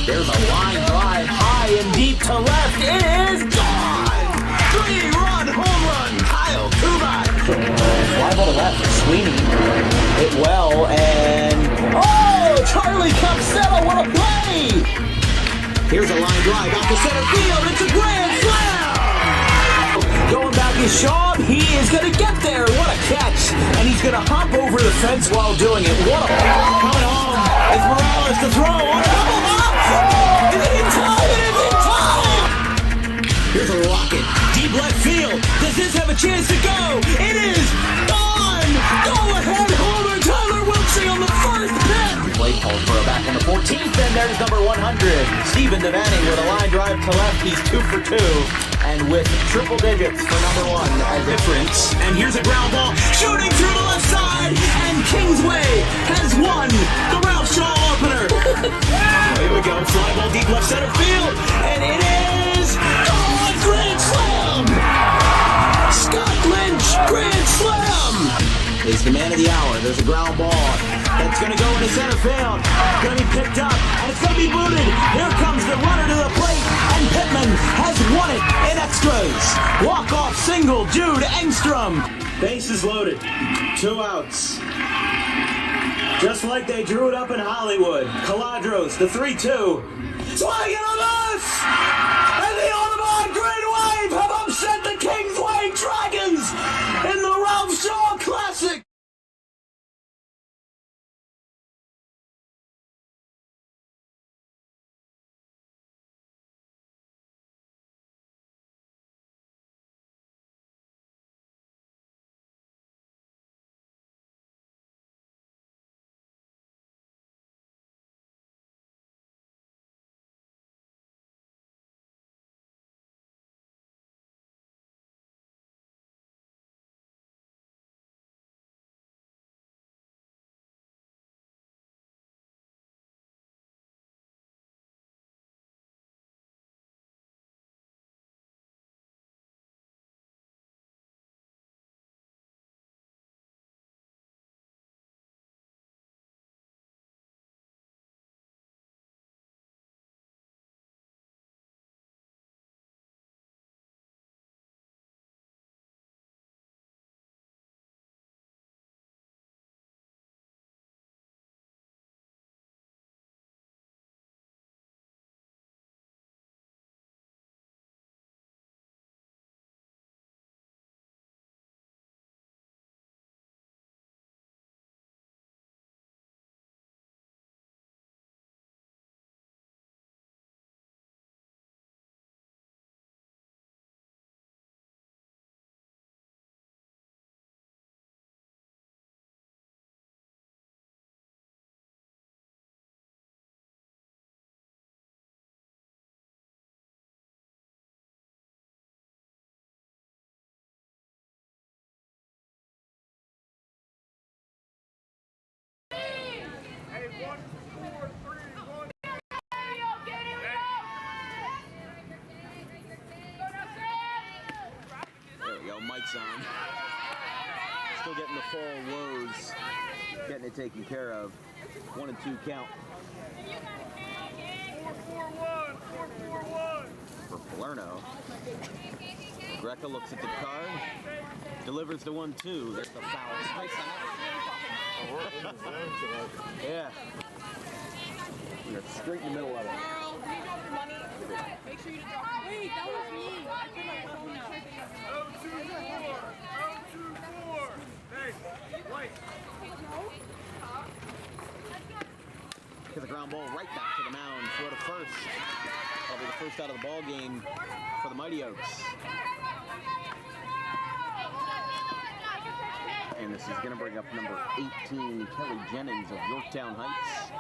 There's a line drive high and deep to left. It is gone! 3-run home run, Kyle Kubat. Fly ball to left, Sweeney hit well, and Charlie Capsella, what a play! Here's a line drive out to center field. It's a grand slam! Going back is Shaw. He is going to get there. What a catch! And he's going to hop over the fence while doing it. What a coming home is Morales to throw on a double hop. Is it in time? It is in time! Here's a rocket. Deep left field. Does this have a chance to go? It is gone! Go ahead, homer. Tyler Wilkins on the first pitch. Play called for a back on the 14th, and there's number 100. Steven Devaney with a line drive to left. He's 2 for 2. And with triple digits for number 1 as difference. And here's a ground ball shooting through the left side. And Kingsway has won the Ralph Shaw opener. Here we go. Fly ball deep left center field. And it is gone. Grand slam. Scott Lynch, grand slam. Is the man of the hour. There's a ground ball that's going to go into center field. It's going to be picked up, and it's going to be booted. Here comes the runner to the plate, and Pittman has won it in extras. Walk-off single, Jude Engstrom. Bases loaded, 2 outs. Just like they drew it up in Hollywood. Caladros, the 3-2. Swing and a miss! And the Audubon Green Wave have upset the Kingsway Dragons in the Ralph Shaw Classic. Mike's on. Still getting the fall woes, getting it taken care of. 1 and 2 count. 4-4-1. For Palerno. Greca looks at the card, delivers the 1-2. There's the foul. Yeah. We're straight in the middle of it. Make sure you don't. Wait, that was me. I put my phone up. 0-2-4. Hey, White. Get the ground ball right back to the mound. Throw to first. Probably the first out of the ball game for the Mighty Oaks. And this is going to bring up number 18, Kelly Jennings of Yorktown Heights.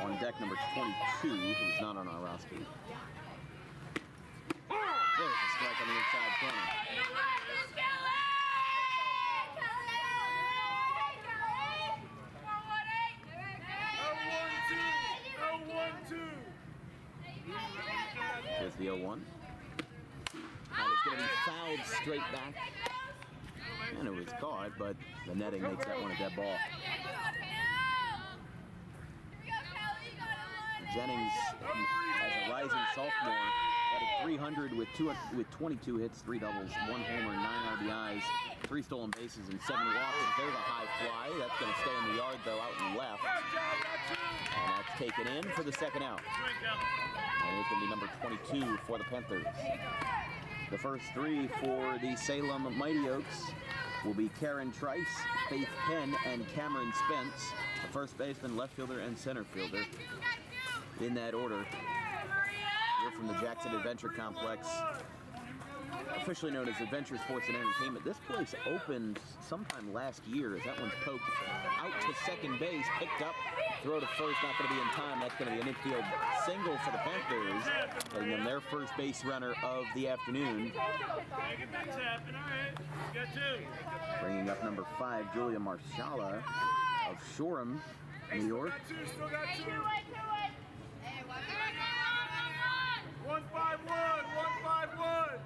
On deck, number 22, who's not on our roster. There's a strike on the inside corner. There's the 0-1. And it's going to be fouled straight back. And it was caught, but the netting makes that one a dead ball. Jennings, as a rising sophomore, batted .300 with 22 hits, 3 doubles, 1 homer, 9 RBIs, 3 stolen bases, and 7 walks. There's a high fly. That's going to stay in the yard, though, out and left. And that's taken in for the second out. And it's going to be number 22 for the Panthers. The first 3 for the Salem Mighty Oaks will be Karen Trice, Faith Penn, and Cameron Spence, the first baseman, left fielder, and center fielder. In that order, we're from the Jackson Adventure Complex, officially known as Adventure Sports and Entertainment. This place opened sometime last year as that one's poked out to second base, picked up, throw to first, not going to be in time. That's going to be an infield single for the Panthers, getting them their first base runner of the afternoon. Bringing up number 5, Julia Marshala of Shoreham, New York. 1-5-1, 1-5-1.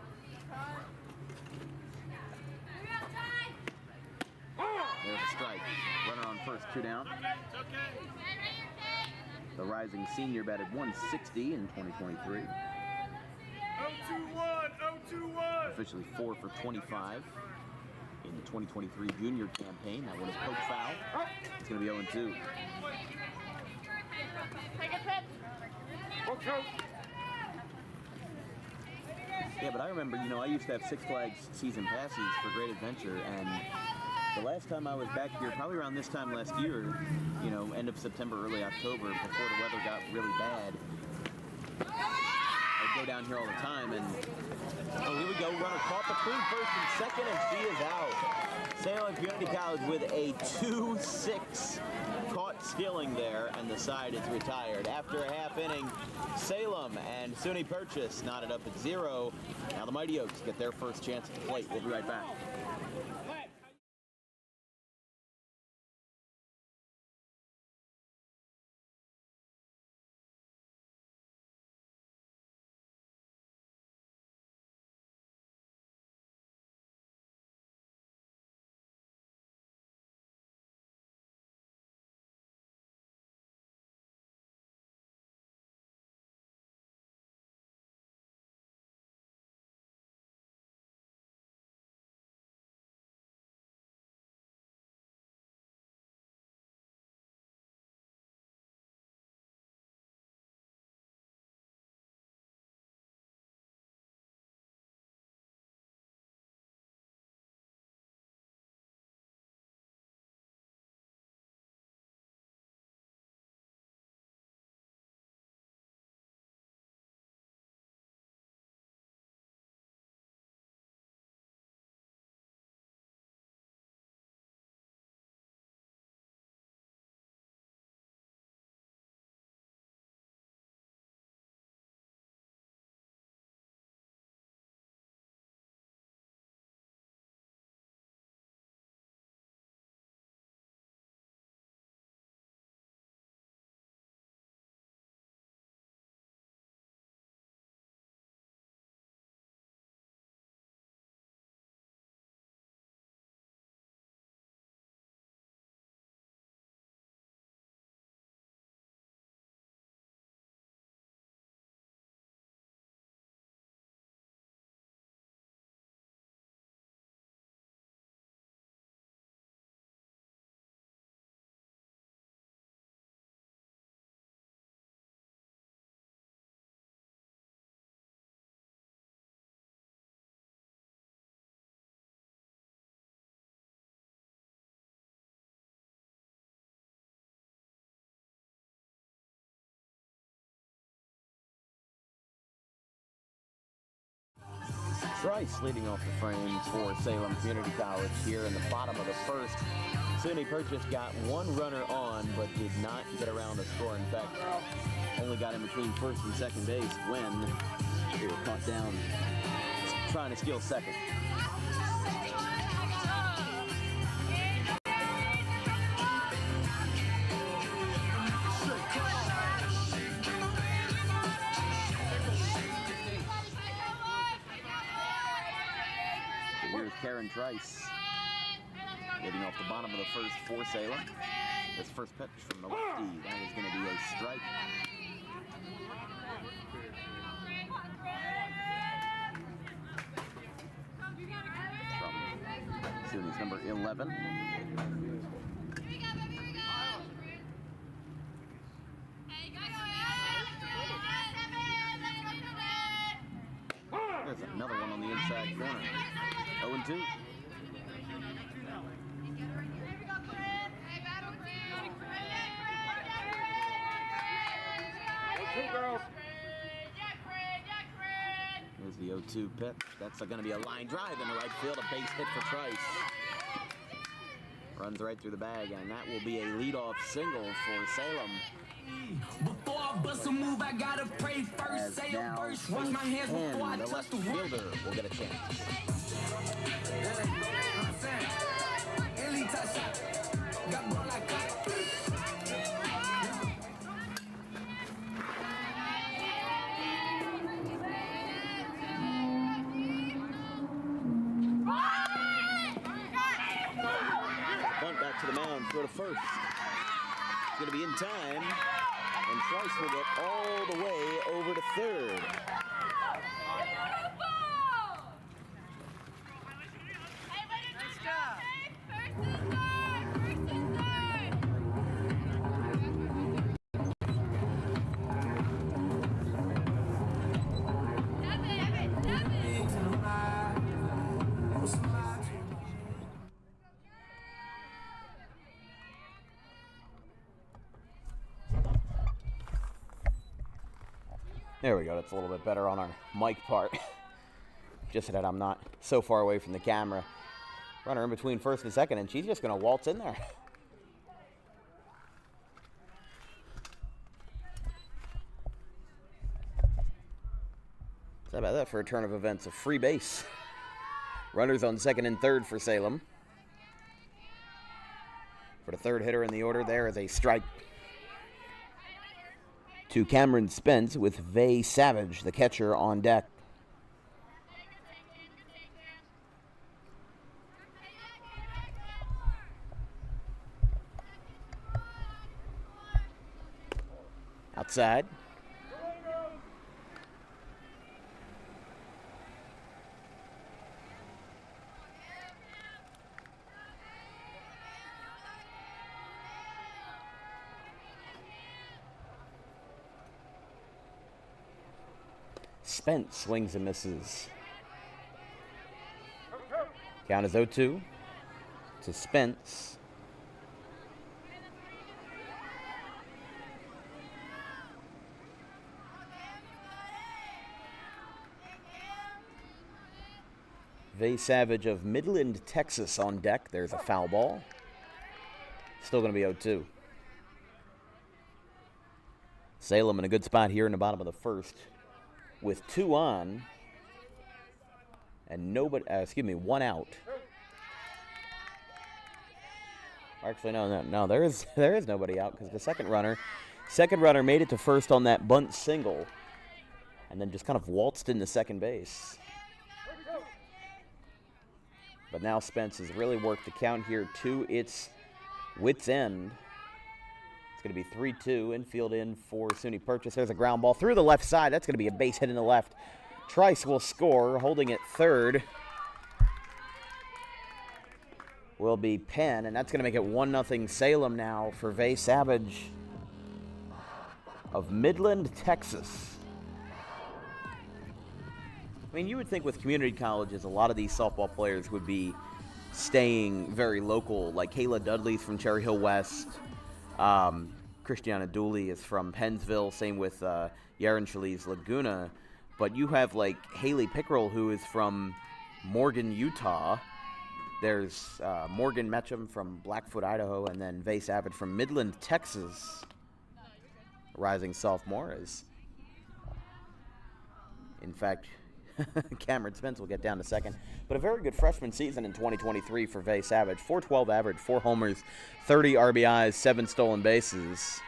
There's a strike. Runner on first, 2 down. The rising senior batted .160 in 2023. 0-2-1, 0-2-1. Officially 4 for 25 in the 2023 junior campaign. That one is poked foul. It's going to be 0-2. Take a pitch. Yeah, but I remember, I used to have Six Flags season passes for Great Adventure, and the last time I was back here, probably around this time last year, end of September, early October, before the weather got really bad, I'd go down here all the time, and here we go, runner caught between first and second, and she is out. Salem Community College with a 2-6 caught stealing there, and the side is retired. After a half inning, Salem and SUNY-Purchase knotted up at 0. Now the Mighty Oaks get their first chance at the plate. We'll be right back. Trice leading off the frame for Salem Community College here in the bottom of the first. SUNY-Purchase got 1 runner on, but did not get around to score. In fact, only got in between first and second base when they were caught down trying to steal second. Here's Karen Trice Leading off the bottom of the first for Salem. This first pitch from the lefty. That is going to be a strike. From SUNY's number 11. There's another one on the inside corner. 0-2. Here's the 0-2 pitch. That's going to be a line drive into right field. A base hit for Trice. Runs right through the bag, and that will be a leadoff single for Salem. Before I bust a move, I gotta pray first. Say a verse, wash my hands before I The touch left the wood. fielder will get a chance. Bunt back to the mound, throw to first. It's going to be in time, and Trice will get all the way over to third. There we go. That's a little bit better on our mic part. Just that I'm not so far away from the camera. Runner in between first and second, and she's just going to waltz in there. How about that for a turn of events? A free base. Runners on second and third for Salem. For the third hitter in the order, there is a strike to Cameron Spence with Vay Savage, the catcher, on deck. Outside. Spence swings and misses. Count is 0-2 to Spence. Vay Savage of Midland, Texas on deck. There's a foul ball. Still going to be 0-2. Salem in a good spot here in the bottom of the first, with 2 on and one out. Actually, no, there is nobody out because the second runner made it to first on that bunt single and then just kind of waltzed into second base. But now Spence has really worked the count here to its wit's end. It's going to be 3-2, infield in for SUNY-Purchase. There's a ground ball through the left side. That's going to be a base hit in the left. Trice will score. Holding at third will be Penn, and that's going to make it 1-0 Salem now for Vay Savage of Midland, Texas. I mean, you would think with community colleges, a lot of these softball players would be staying very local, like Kayla Dudley's from Cherry Hill West. Christiana Dooley is from Pennsville. Same with Yaren Shali's Laguna. But you have like Haley Pickrell, who is from Morgan, Utah. There's Morgan Metcham from Blackfoot, Idaho, and then Vay Savage from Midland, Texas. Rising sophomore is, in fact, Cameron Spence will get down to second. But a very good freshman season in 2023 for Vay Savage. 412 average, 4 homers, 30 RBIs, 7 stolen bases.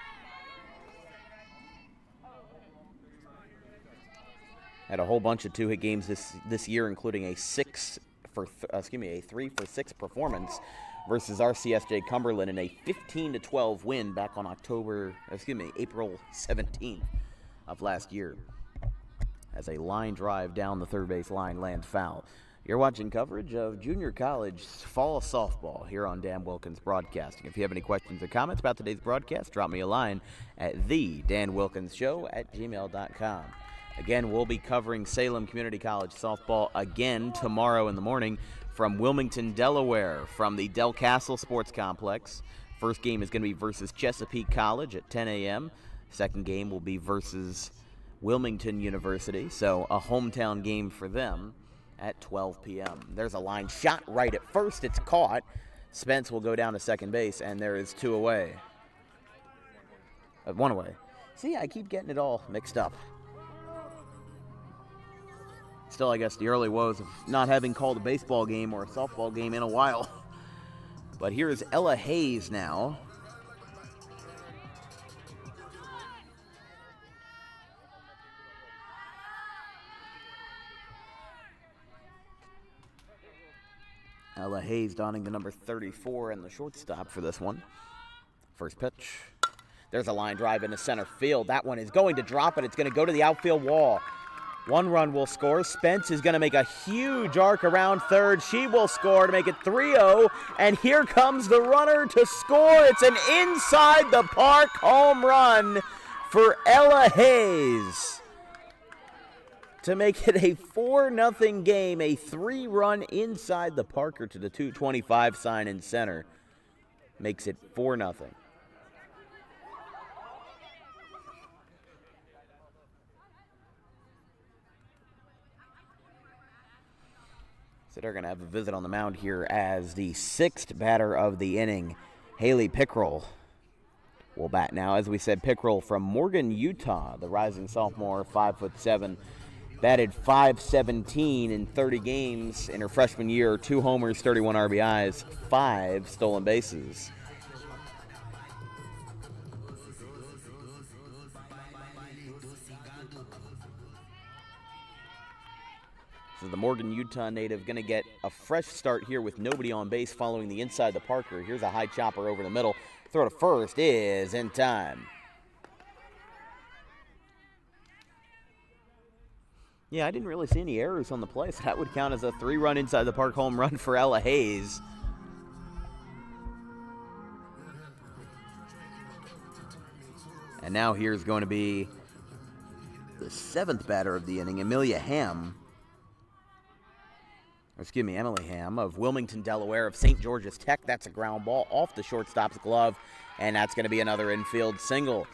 Had a whole bunch of 2-hit games this year, including a 6 3-for-6 performance versus RCSJ Cumberland in a 15-12 win back on April 17th of last year. As a line drive down the third base line lands foul. You're watching coverage of junior college fall softball here on Dan Wilkins Broadcasting. If you have any questions or comments about today's broadcast, drop me a line at thedanwilkinsshow@gmail.com. Again, we'll be covering Salem Community College softball again tomorrow in the morning from Wilmington, Delaware, from the Del Castle Sports Complex. First game is going to be versus Chesapeake College at 10 a.m. Second game will be versus Wilmington University, so a hometown game for them at 12 p.m. There's a line shot right at first. It's caught. Spence will go down to second base, and there is two away. One away. See, I keep getting it all mixed up. Still, I guess, the early woes of not having called a baseball game or a softball game in a while. But here is Ella Hayes now. Ella Hayes donning the number 34 and the shortstop for this one. First pitch. There's a line drive into center field. That one is going to drop it. It's going to go to the outfield wall. One run will score. Spence is going to make a huge arc around third. She will score to make it 3-0. And here comes the runner to score. It's an inside the park home run for Ella Hayes to make it a 4-0 game, a 3-run inside the Parker to the 225 sign in center. Makes it 4-0. So they're going to have a visit on the mound here as the sixth batter of the inning, Haley Pickrell, will bat now. As we said, Pickrell from Morgan, Utah, the rising sophomore, 5'7", batted .517 in 30 games in her freshman year, 2 homers, 31 RBIs, 5 stolen bases. So the Morgan, Utah native going to get a fresh start here with nobody on base following the inside the Parker. Here's a high chopper over the middle. Throw to first is in time. Yeah, I didn't really see any errors on the play, so that would count as a 3-run inside the park home run for Ella Hayes. And now here's going to be the 7th batter of the inning, Emily Ham of Wilmington, Delaware, of St. George's Tech. That's a ground ball off the shortstop's glove, and that's going to be another infield single.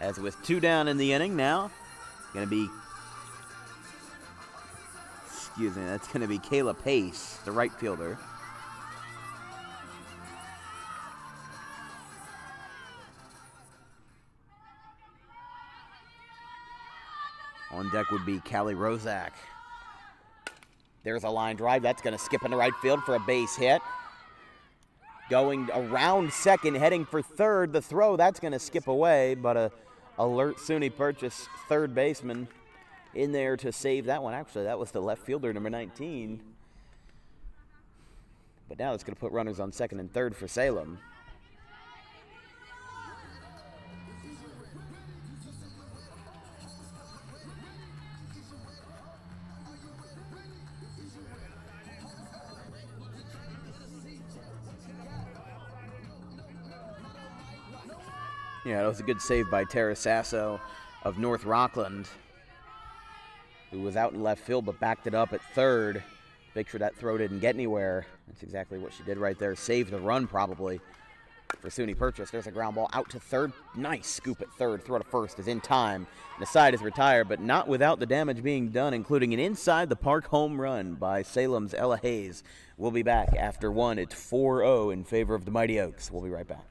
As with 2 down in the inning now, going to be, that's going to be Kayla Pace, the right fielder. On deck would be Callie Rozak. There's a line drive. That's going to skip into right field for a base hit. Going around second, heading for third. The throw, that's going to skip away, but a alert SUNY-Purchase third baseman in there to save that one. Actually, that was the left fielder, number 19. But now it's going to put runners on second and third for Salem. Yeah, that was a good save by Tara Sasso of North Rockland, who was out in left field but backed it up at third. Make sure that throw didn't get anywhere. That's exactly what she did right there. Saved the run probably for SUNY-Purchase. There's a ground ball out to third. Nice scoop at third. Throw to first is in time. And the side is retired, but not without the damage being done, including an inside the park home run by Salem's Ella Hayes. We'll be back after one. It's 4-0 in favor of the Mighty Oaks. We'll be right back.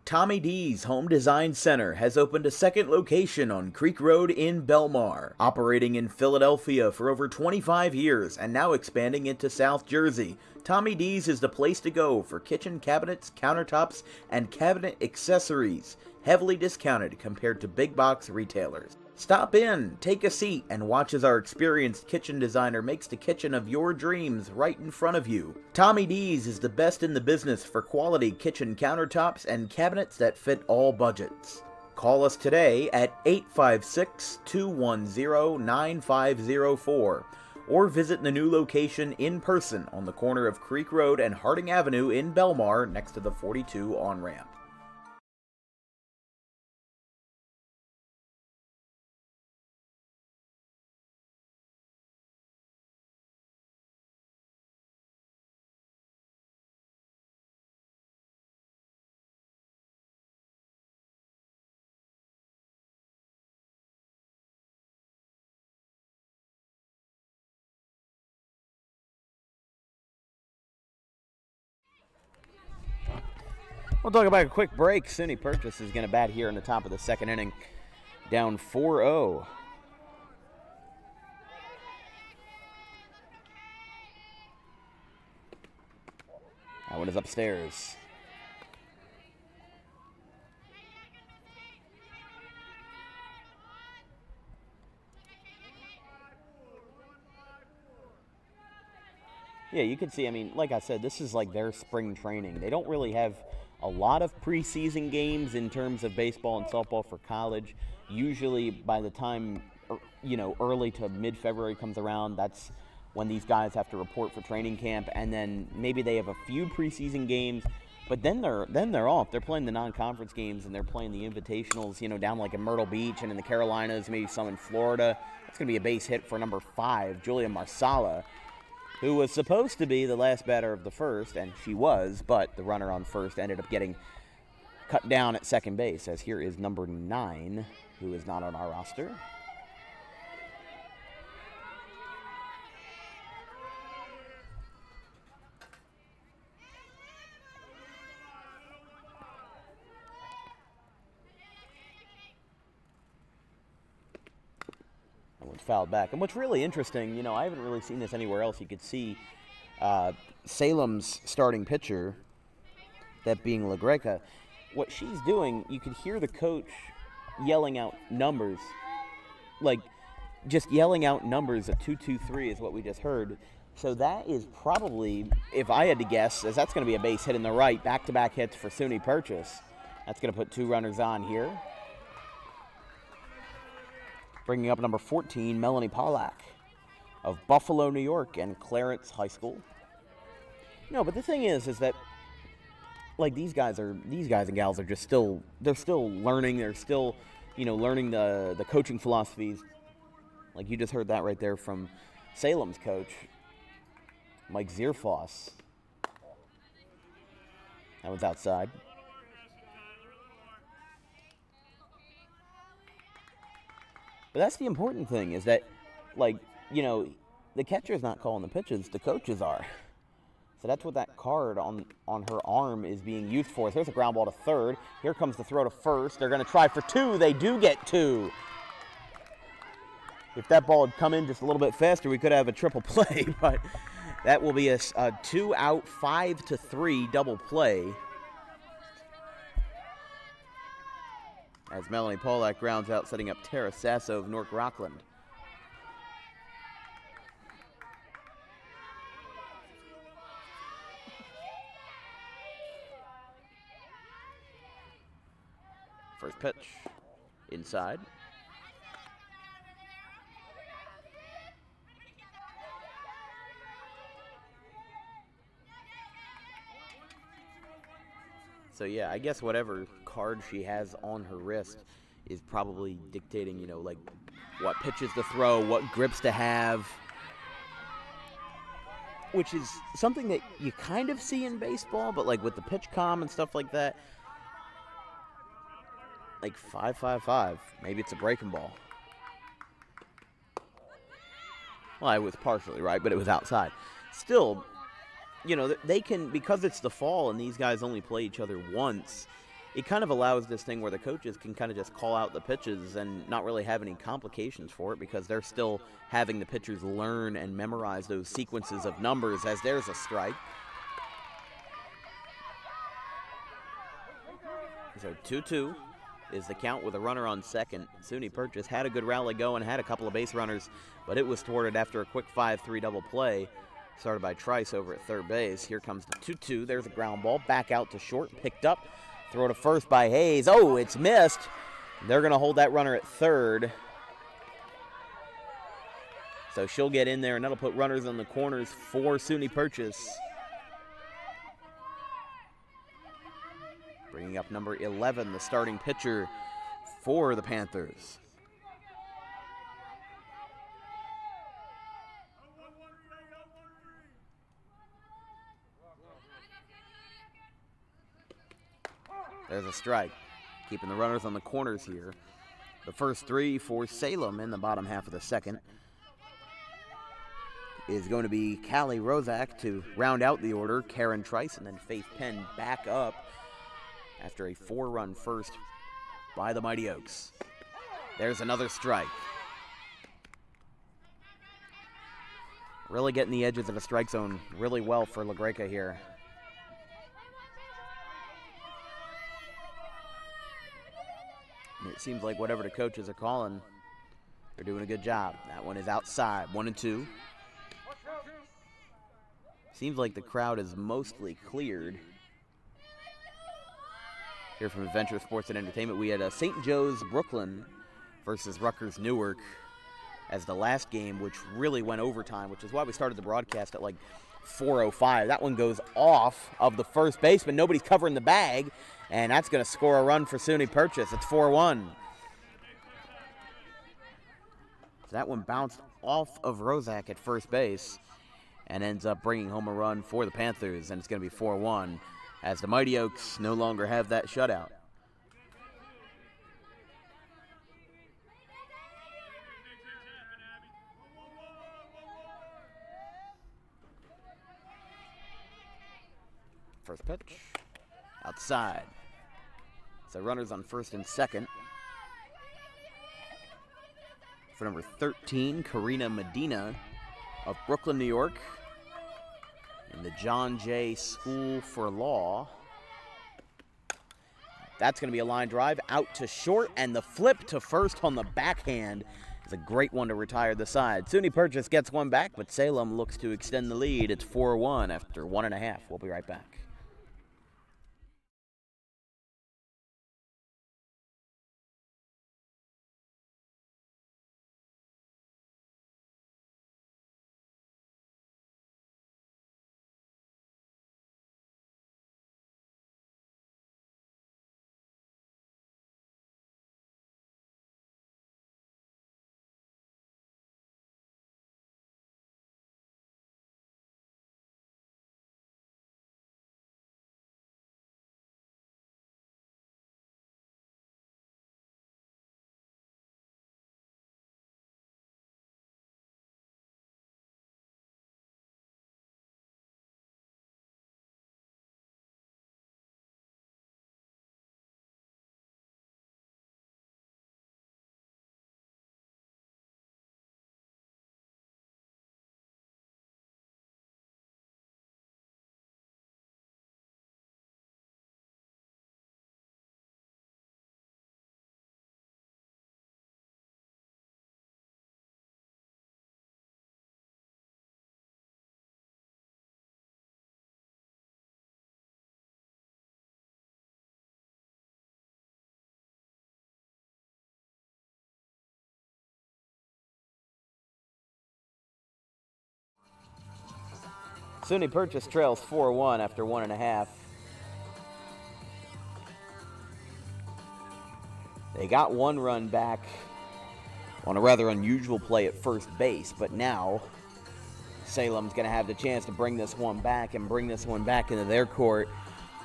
Tommy D's Home Design Center has opened a second location on Creek Road in Belmar, operating in Philadelphia for over 25 years and now expanding into South Jersey. Tommy D's is the place to go for kitchen cabinets, countertops, and cabinet accessories. heavily discounted compared to big box retailers. Stop in, take a seat, and watch as our experienced kitchen designer makes the kitchen of your dreams right in front of you. Tommy D's is the best in the business for quality kitchen countertops and cabinets that fit all budgets. Call us today at 856-210-9504 or visit the new location in person on the corner of Creek Road and Harding Avenue in Belmar next to the 42 on-ramp. We'll talk about a quick break. SUNY-Purchase is going to bat here in the top of the second inning, down 4-0. That one is upstairs. Yeah, you can see, I mean, like I said, this is like their spring training. They don't really have a lot of preseason games in terms of baseball and softball for college. Usually by the time, early to mid-February comes around, that's when these guys have to report for training camp, and then maybe they have a few preseason games, but then they're off. They're playing the non-conference games, and they're playing the invitationals, down like in Myrtle Beach and in the Carolinas, maybe some in Florida. It's going to be a base hit for number 5, Julia Marsala, who was supposed to be the last batter of the first, and she was, but the runner on first ended up getting cut down at second base, as here is number 9, who is not on our roster. Fouled back. And what's really interesting, I haven't really seen this anywhere else. You could see Salem's starting pitcher, that being LaGreca. What she's doing, you could hear the coach yelling out numbers. Like, just yelling out numbers. A 2-2-3 is what we just heard. So that is probably, if I had to guess, as that's going to be a base hit in the right. Back-to-back hits for SUNY-Purchase. That's going to put 2 runners on here. Bringing up number 14, Melanie Pollack of Buffalo, New York, and Clarence High School. No, but the thing is that, like, these guys and gals are just still learning. They're still, learning the coaching philosophies. Like you just heard that right there from Salem's coach, Mike Zierfoss. That one's outside. But that's the important thing, is that, the catcher's not calling the pitches, the coaches are. So that's what that card on her arm is being used for. There's a ground ball to third. Here comes the throw to first. They're going to try for 2. They do get 2. If that ball had come in just a little bit faster, we could have a triple play. But that will be a 2-out, 5-3 double play. As Melanie Pollack grounds out, setting up Tara Sasso of North Rockland. First pitch, inside. So yeah, I guess whatever card she has on her wrist is probably dictating, what pitches to throw, what grips to have. Which is something that you kind of see in baseball, but with the pitch comm and stuff like that, 5-5-5, maybe it's a breaking ball. Well, I was partially right, but it was outside. Still, they can, because it's the fall and these guys only play each other once, it kind of allows this thing where the coaches can kind of just call out the pitches and not really have any complications for it, because they're still having the pitchers learn and memorize those sequences of numbers as there's a strike. So 2-2. is the count with a runner on second. SUNY-Purchase had a good rally going, had a couple of base runners, but it was thwarted after a quick 5-3 double play started by Trice over at third base. Here comes the 2-2. There's a ground ball. Back out to short. Picked up. Throw to first by Hayes. Oh, it's missed. They're going to hold that runner at third. So she'll get in there, and that'll put runners on the corners for SUNY-Purchase. Bringing up number 11, the starting pitcher for the Panthers. There's a strike, keeping the runners on the corners here. The first three for Salem in the bottom half of the second is going to be Callie Rozak to round out the order, Karen Trice, and then Faith Penn back up after a 4-run first by the Mighty Oaks. There's another strike. Really getting the edges of the strike zone really well for LaGreca here. And it seems like whatever the coaches are calling, they're doing a good job. That one is outside, 1-2. Seems like the crowd is mostly cleared. Here from Adventure Sports and Entertainment, we had St. Joe's Brooklyn versus Rutgers Newark as the last game, which really went overtime, which is why we started the broadcast at like 4:05. That one goes off of the first baseman. Nobody's covering the bag, and that's going to score a run for SUNY-Purchase. It's 4-1. So that one bounced off of Rozak at first base and ends up bringing home a run for the Panthers, and it's going to be 4-1 as the Mighty Oaks no longer have that shutout. First pitch, outside. So runners on first and second. For number 13, Karina Medina of Brooklyn, New York, in the John Jay School for Law. That's going to be a line drive out to short, and the flip to first on the backhand is a great one to retire the side. SUNY-Purchase gets one back, but Salem looks to extend the lead. It's 4-1 after 1.5. We'll be right back. SUNY-Purchase trails 4-1 after 1.5. They got one run back on a rather unusual play at first base, but now Salem's going to have the chance to bring this one back and bring this one back into their court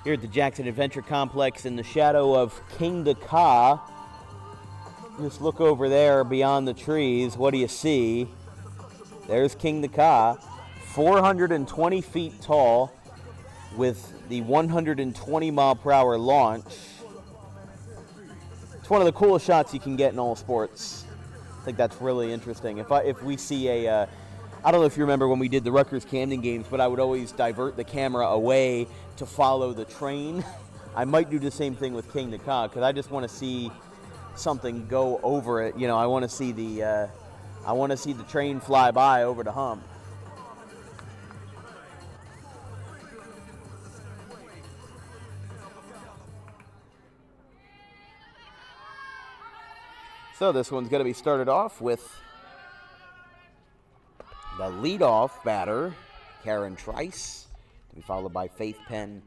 here at the Jackson Adventure Complex in the shadow of King Dakar. Just look over there beyond the trees. What do you see? There's King Dakar. 420 feet tall with the 120-mile-per-hour launch. It's one of the coolest shots you can get in all sports. I think that's really interesting. If we see I don't know if you remember when we did the Rutgers Camden games, but I would always divert the camera away to follow the train I might do the same thing with King to Ka, because I just want to see something go over it. I want to see the train fly by over the hump. So this one's going to be started off with the leadoff batter, Karen Trice, to be followed by Faith Penn,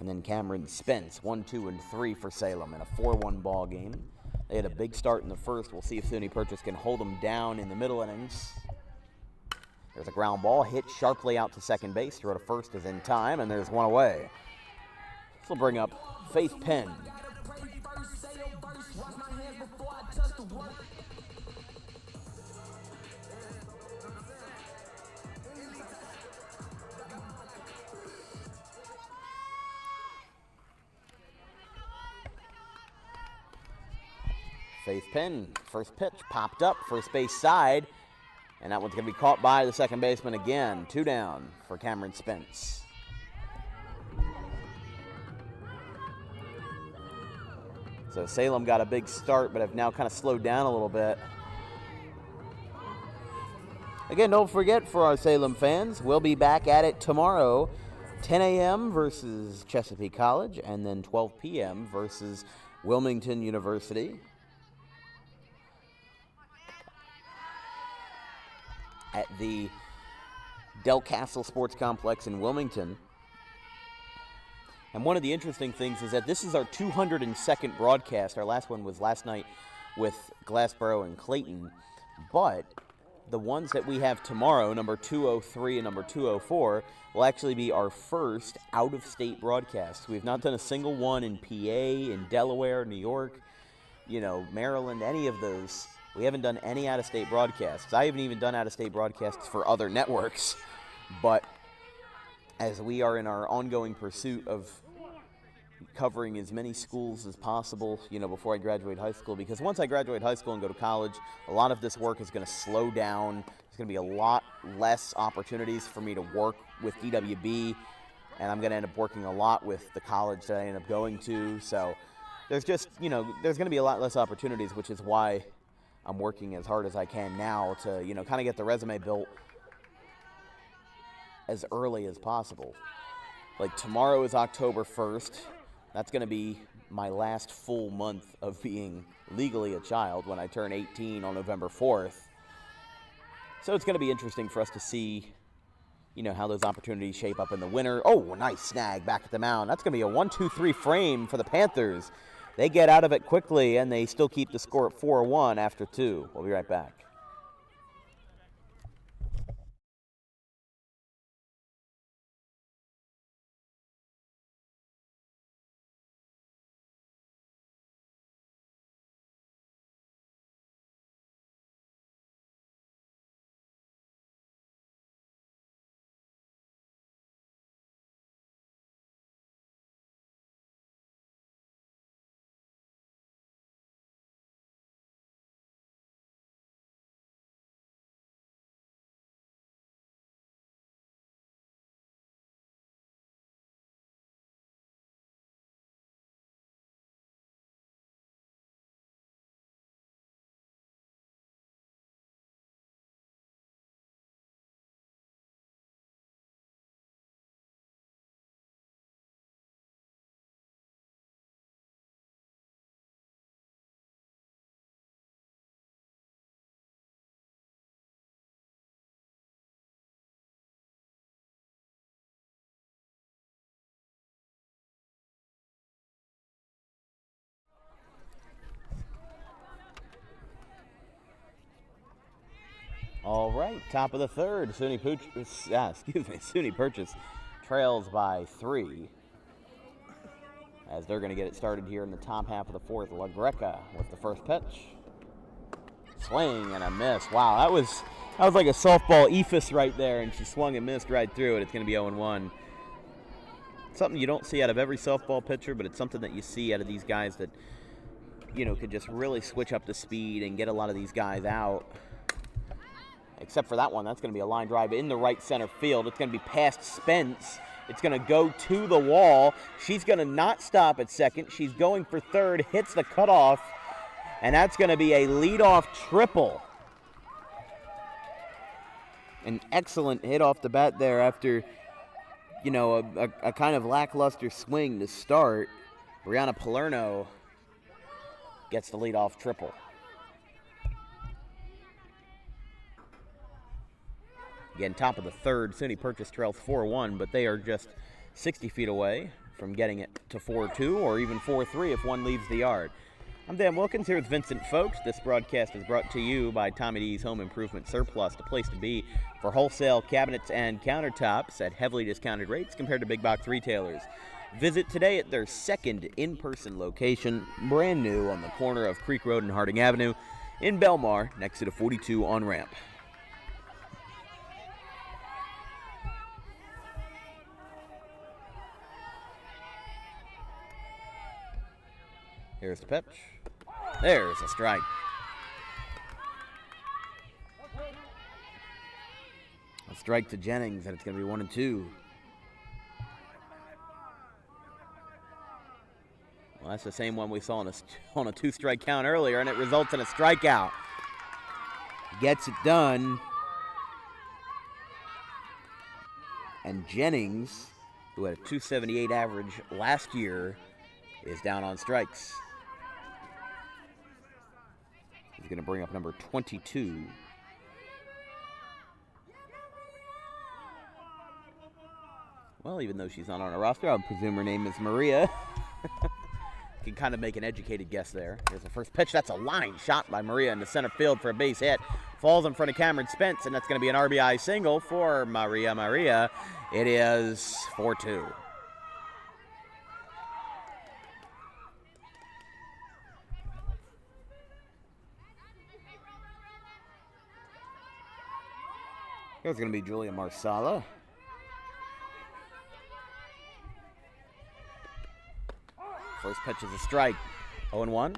and then Cameron Spence. 1, 2, and 3 for Salem in a 4-1 ball game. They had a big start in the first. We'll see if SUNY-Purchase can hold them down in the middle innings. There's a ground ball hit sharply out to second base. Throw to first is in time, and there's one away. This will bring up Faith Penn. Faith Penn, first pitch, popped up, first base side, and that one's going to be caught by the second baseman again. 2 down for Cameron Spence. So Salem got a big start, but have now kind of slowed down a little bit. Again, don't forget, for our Salem fans, we'll be back at it tomorrow, 10 a.m. versus Chesapeake College, and then 12 p.m. versus Wilmington University. At the Del Castle Sports Complex in Wilmington. And one of the interesting things is that this is our 202nd broadcast. Our last one was last night with Glassboro and Clayton. But the ones that we have tomorrow, number 203 and number 204, will actually be our first out-of-state broadcast. We've not done a single one in PA, in Delaware, New York, Maryland, any of those. We haven't done any out-of-state broadcasts. I haven't even done out-of-state broadcasts for other networks. But as we are in our ongoing pursuit of covering as many schools as possible, before I graduate high school, because once I graduate high school and go to college, a lot of this work is going to slow down. There's going to be a lot less opportunities for me to work with DWB, and I'm going to end up working a lot with the college that I end up going to. So there's just, there's going to be a lot less opportunities, which is why I'm working as hard as I can now to, kind of get the resume built as early as possible. Like tomorrow is October 1st. That's going to be my last full month of being legally a child when I turn 18 on November 4th. So it's going to be interesting for us to see, how those opportunities shape up in the winter. Oh, nice snag back at the mound. That's going to be a 1-2-3 frame for the Panthers. They get out of it quickly, and they still keep the score at 4-1 after 2. We'll be right back. All right, top of the third, SUNY-Purchase trails by 3. As they're going to get it started here in the top half of the fourth. La Greca with the first pitch. Swing and a miss. Wow, that was like a softball ephus right there, and she swung and missed right through it. It's going to be 0-1. Something you don't see out of every softball pitcher, but it's something that you see out of these guys that, could just really switch up the speed and get a lot of these guys out. Except for that one, that's going to be a line drive in the right center field. It's going to be past Spence, It's going to go to the wall. She's going to not stop at second. She's going for third, hits the cutoff, and that's going to be a leadoff triple. An excellent hit off the bat there after, you know, a kind of lackluster swing to start. Brianna Palerno gets the leadoff triple. Again, top of the third, SUNY-Purchase trails 4-1, but they are just 60 feet away from getting it to 4-2 or even 4-3 if one leaves the yard. I'm Dan Wilkins here with Vincent Folks. This broadcast is brought to you by Tommy D's Home Improvement Surplus, the place to be for wholesale cabinets and countertops at heavily discounted rates compared to big box retailers. Visit today at their second in-person location, brand new on the corner of Creek Road and Harding Avenue in Belmar, next to the 42 on-ramp. Here's the pitch. There's a strike. A strike to Jennings, and it's going to be 1-2. Well, that's the same one we saw on a two-strike count earlier, and it results in a strikeout. Gets it done. And Jennings, who had a .278 average last year, is down on strikes. He's going to bring up number 22. Well, even though she's not on our roster, I would presume her name is Maria. You can kind of make an educated guess there. Here's the first pitch. That's a line shot by Maria into center field for a base hit. Falls in front of Cameron Spence, and that's going to be an RBI single for Maria. It is 4-2. Here's going to be Julia Marsala. First pitch is a strike. 0-1.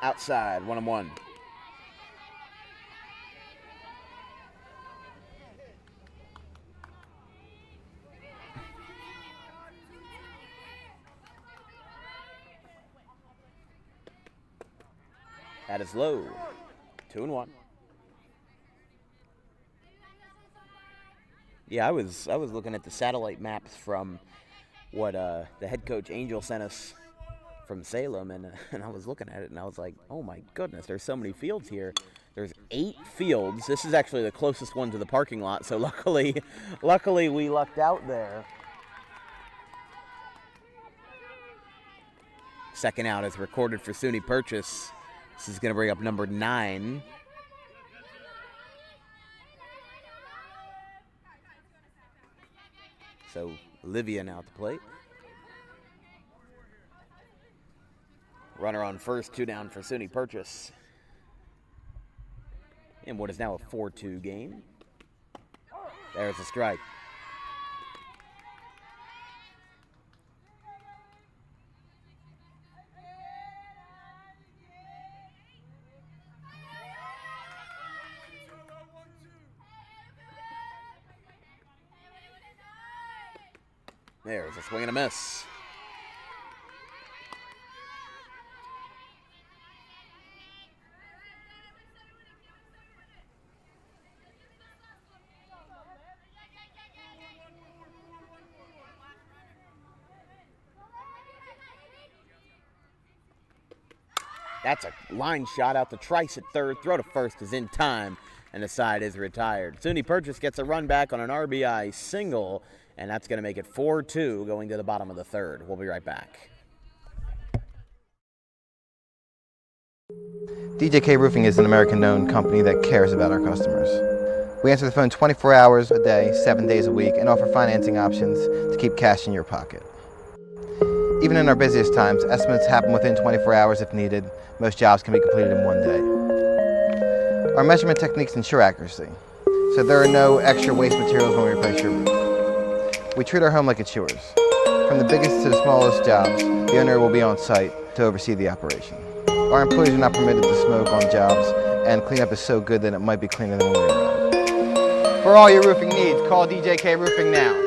Outside, 1-1. That is low. 2-1. Yeah, I was looking at the satellite maps from what the head coach Angel sent us from Salem, and I was looking at it, and I was like, oh my goodness, there's so many fields here. There's 8 fields. This is actually the closest one to the parking lot, so luckily we lucked out there. Second out is recorded for SUNY-Purchase. This is going to bring up number 9. So Olivia now at the plate. Runner on first, 2 down for SUNY-Purchase. In what is now a 4-2 game. There's a strike. There's a swing and a miss. That's a line shot out to Trice at third. Throw to first is in time, and the side is retired. SUNY-Purchase gets a run back on an RBI single, and that's going to make it 4-2 going to the bottom of the third. We'll be right back. DJK Roofing is an American-known company that cares about our customers. We answer the phone 24 hours a day, 7 days a week, and offer financing options to keep cash in your pocket. Even in our busiest times, estimates happen within 24 hours if needed. Most jobs can be completed in 1 day. Our measurement techniques ensure accuracy, so there are no extra waste materials when we replace your roof. We treat our home like it's yours. From the biggest to the smallest jobs, the owner will be on site to oversee the operation. Our employees are not permitted to smoke on jobs, and cleanup is so good that it might be cleaner than when we arrive. For all your roofing needs, call DJK Roofing now.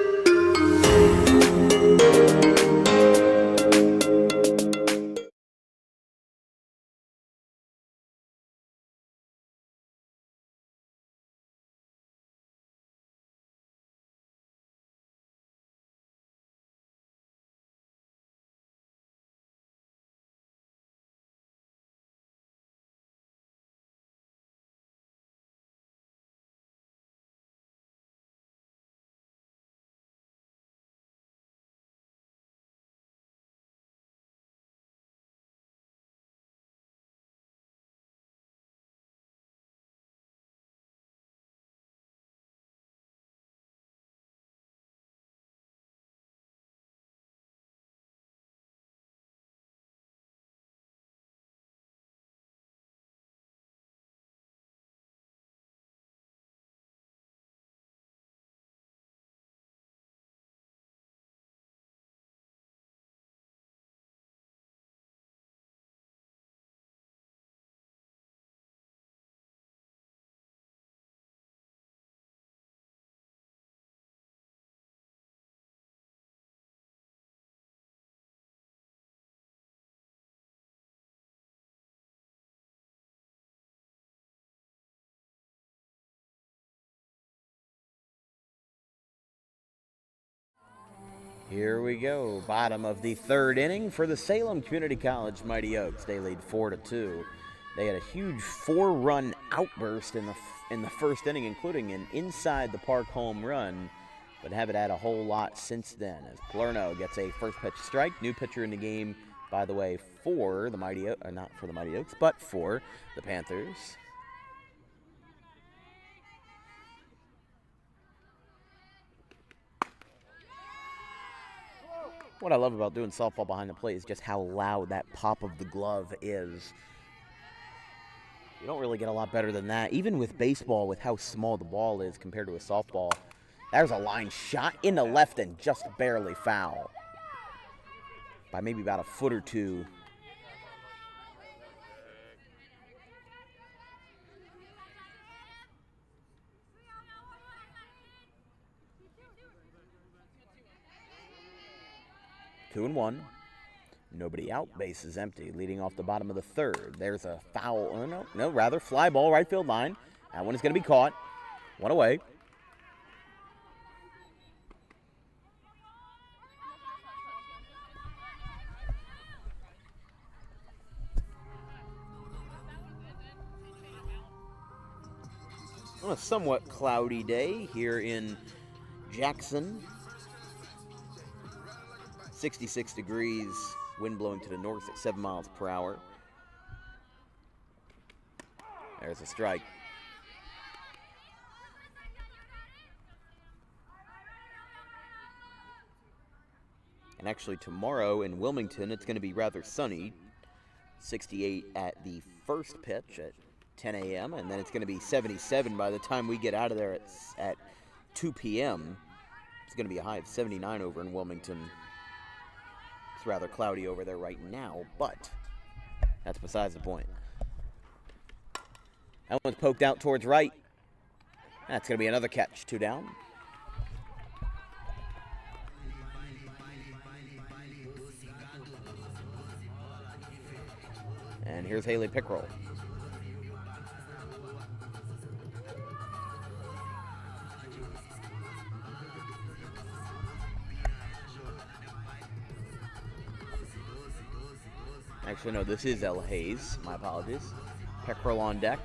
Here we go. Bottom of the third inning for the Salem Community College Mighty Oaks. They lead 4-2. They had a huge 4-run outburst in the first inning, including an inside the park home run, but haven't had a whole lot since then. As Palerno gets a first pitch strike, new pitcher in the game, by the way, for the Mighty Oaks, not for the Mighty Oaks, but for the Panthers. What I love about doing softball behind the plate is just how loud that pop of the glove is. You don't really get a lot better than that. Even with baseball, with how small the ball is compared to a softball. There's a line shot in the left and just barely foul. By maybe about a foot or two. Two and one. Nobody out. Base is empty. Leading off the bottom of the third. There's a foul. Oh, no, rather fly ball right field line. That one is going to be caught. One away. On a somewhat cloudy day here in Jackson. 66 degrees, wind blowing to the north at 7 miles per hour. There's a strike. And actually tomorrow in Wilmington, it's going to be rather sunny. 68 at the first pitch at 10 a.m. and then it's going to be 77 by the time we get out of there at 2 p.m. It's going to be a high of 79 over in Wilmington. It's rather cloudy over there right now, but that's besides the point. That one's poked out towards right. That's going to be another catch. 2 down. And here's Haley Pickrell. Actually, no, this is Ella Hayes. My apologies. Peckrell on deck.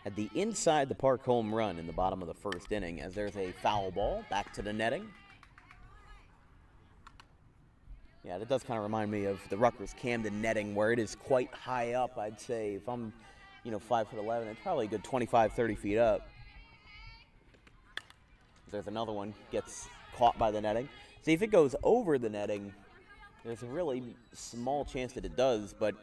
At the inside the park home run in the bottom of the first inning as there's a foul ball back to the netting. Yeah, that does kind of remind me of the Rutgers Camden netting where it is quite high up. I'd say if I'm, 5'11", it's probably a good 25, 30 feet up. There's another one, gets caught by the netting. See, if it goes over the netting, there's a really small chance that it does, but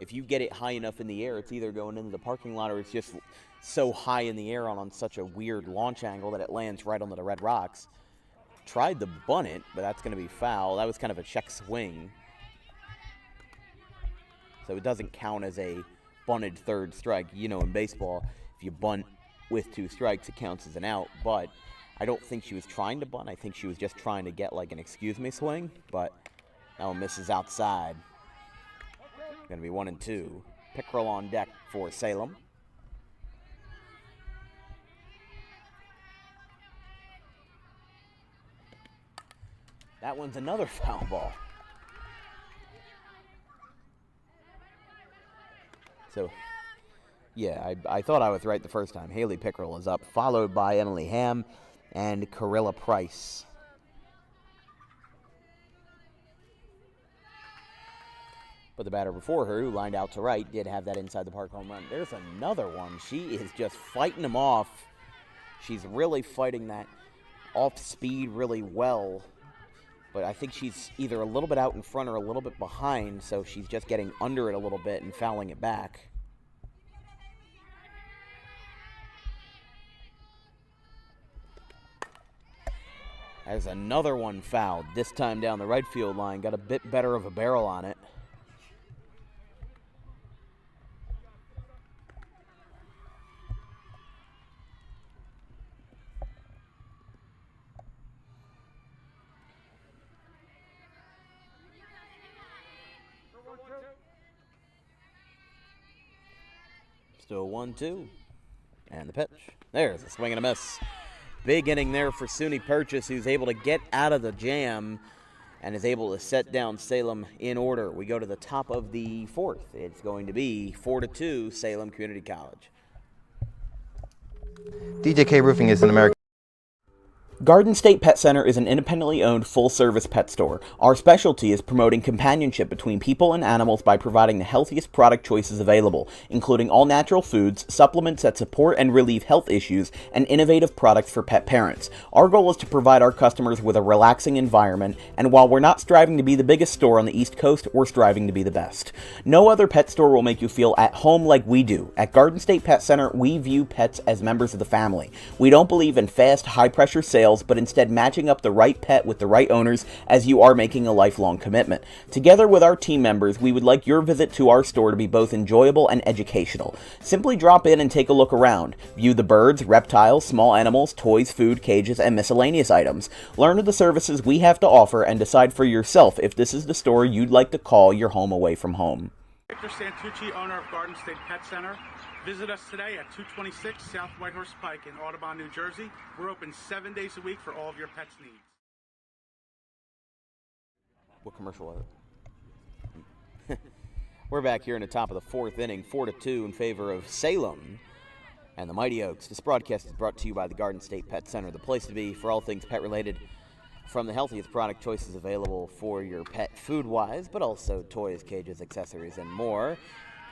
If you get it high enough in the air, it's either going into the parking lot or it's just so high in the air on such a weird launch angle that it lands right onto the red rocks. Tried to bunt it, but that's going to be foul. That was kind of a check swing. So it doesn't count as a bunted third strike. You know, in baseball, if you bunt with 2 strikes, it counts as an out. But I don't think she was trying to bunt. I think she was just trying to get like an excuse me swing. But that one misses outside. Going to be 1-2. Pickrell on deck for Salem. That one's another foul ball. So, yeah, I thought I was right the first time. Haley Pickrell is up, followed by Emily Ham and Corilla Price. But the batter before her, who lined out to right, did have that inside the park home run. There's another one. She is just fighting them off. She's really fighting that off speed really well. But I think she's either a little bit out in front or a little bit behind, so she's just getting under it a little bit and fouling it back. There's another one fouled, this time down the right field line. Got a bit better of a barrel on it. Still 1-2. And the pitch. There's a swing and a miss. Big inning there for SUNY-Purchase, who's able to get out of the jam and is able to set down Salem in order. We go to the top of the 4th. It's going to be 4-2 Salem Community College. DJK Roofing is an American. Garden State Pet Center is an independently owned full-service pet store. Our specialty is promoting companionship between people and animals by providing the healthiest product choices available, including all-natural foods, supplements that support and relieve health issues, and innovative products for pet parents. Our goal is to provide our customers with a relaxing environment, and while we're not striving to be the biggest store on the East Coast, we're striving to be the best. No other pet store will make you feel at home like we do. At Garden State Pet Center, we view pets as members of the family. We don't believe in fast, high-pressure sales, but instead matching up the right pet with the right owners, as you are making a lifelong commitment. Together with our team members, we would like your visit to our store to be both enjoyable and educational. Simply drop in and take a look around. View the birds, reptiles, small animals, toys, food, cages, and miscellaneous items. Learn of the services we have to offer and decide for yourself if this is the store you'd like to call your home away from home. Victor Santucci, owner of Garden State Pet Center. Visit us today at 226 South Whitehorse Pike in Audubon, New Jersey. We're open 7 days a week for all of your pets' needs. What commercial was it? We're back here in the top of the 4th inning, 4-2 in favor of Salem and the Mighty Oaks. This broadcast is brought to you by the Garden State Pet Center, the place to be for all things pet-related, from the healthiest product choices available for your pet food-wise, but also toys, cages, accessories, and more.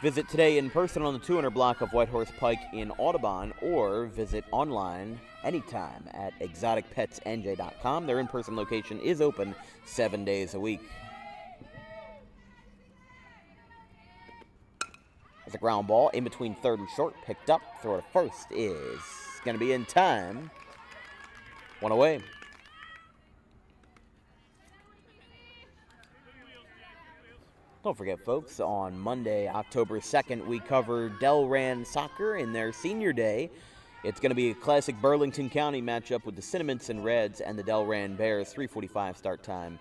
Visit today in person on the 200 block of Whitehorse Pike in Audubon, or visit online anytime at exoticpetsnj.com. Their in-person location is open 7 days a week. There's a ground ball in between third and short, picked up. Throw to first is going to be in time. One away. Don't forget, folks, on Monday, October 2nd, we covered Delran Soccer in their senior day. It's going to be a classic Burlington County matchup with the Cinnaminson Reds and the Delran Bears, 3:45 start time.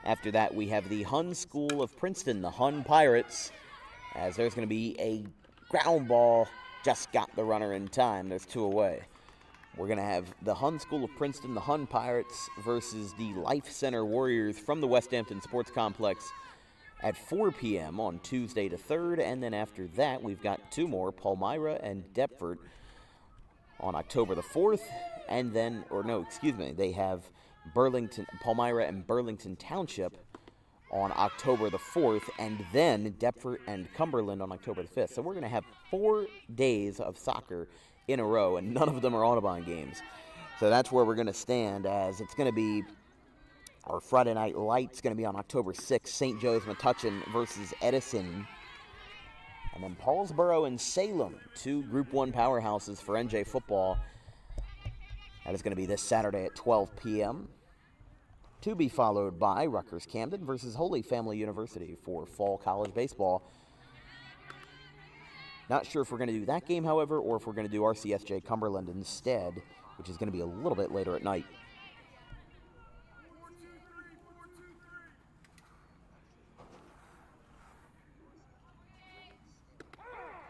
After that, we have the Hun School of Princeton, the Hun Pirates, as there's going to be a ground ball, just got the runner in time. There's 2 away. We're going to have the Hun School of Princeton, the Hun Pirates, versus the Life Center Warriors from the West Hampton Sports Complex at 4 p.m. on Tuesday the 3rd, and then after that, we've got 2 more, Palmyra and Deptford, on October the 4th, and then, they have Palmyra and Burlington Township on October the 4th, and then Deptford and Cumberland on October the 5th. So we're going to have 4 days of soccer in a row, and none of them are Audubon games. So that's where we're going to stand, as it's going to be our Friday Night Light's going to be on October 6th, St. Joe's Metuchen versus Edison. And then Paulsboro and Salem, two Group 1 powerhouses for NJ football. That is going to be this Saturday at 12 p.m. To be followed by Rutgers-Camden versus Holy Family University for fall college baseball. Not sure if we're going to do that game, however, or if we're going to do RCSJ Cumberland instead, which is going to be a little bit later at night.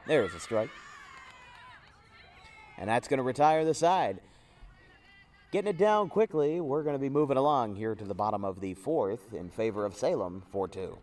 There's a strike. And that's going to retire the side. Getting it down quickly, we're going to be moving along here to the bottom of the fourth in favor of Salem, 4-2.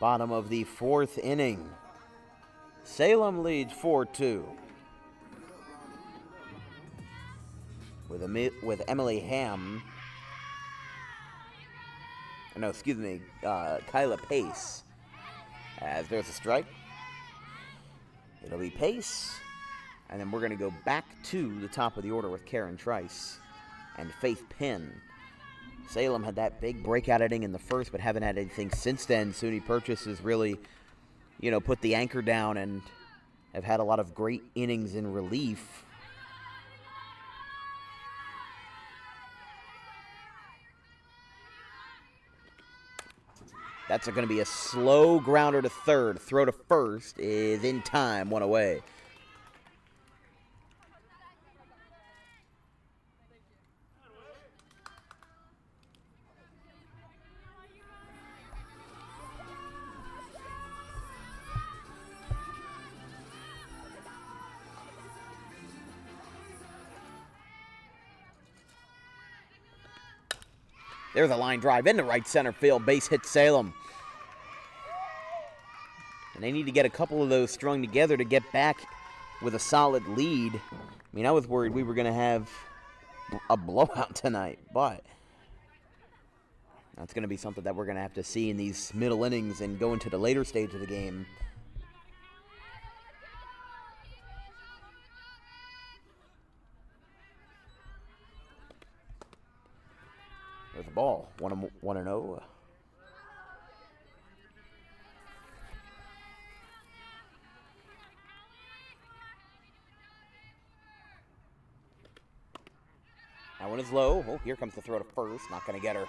Bottom of the fourth inning. Salem leads 4-2. With Emily Ham. No, excuse me, Kyla Pace. As there's a strike. It'll be Pace. And then we're going to go back to the top of the order with Karen Trice and Faith Penn. Salem had that big breakout inning in the first, but haven't had anything since then. SUNY-Purchase has really, put the anchor down and have had a lot of great innings in relief. That's going to be a slow grounder to third. Throw to first is in time, one away. There's a line drive into right center field. Base hit Salem. And they need to get a couple of those strung together to get back with a solid lead. I mean, I was worried we were going to have a blowout tonight, but that's going to be something that we're going to have to see in these middle innings and go into the later stage of the game. There's the ball, 1-0. That one is low. Oh, here comes the throw to first. Not going to get her.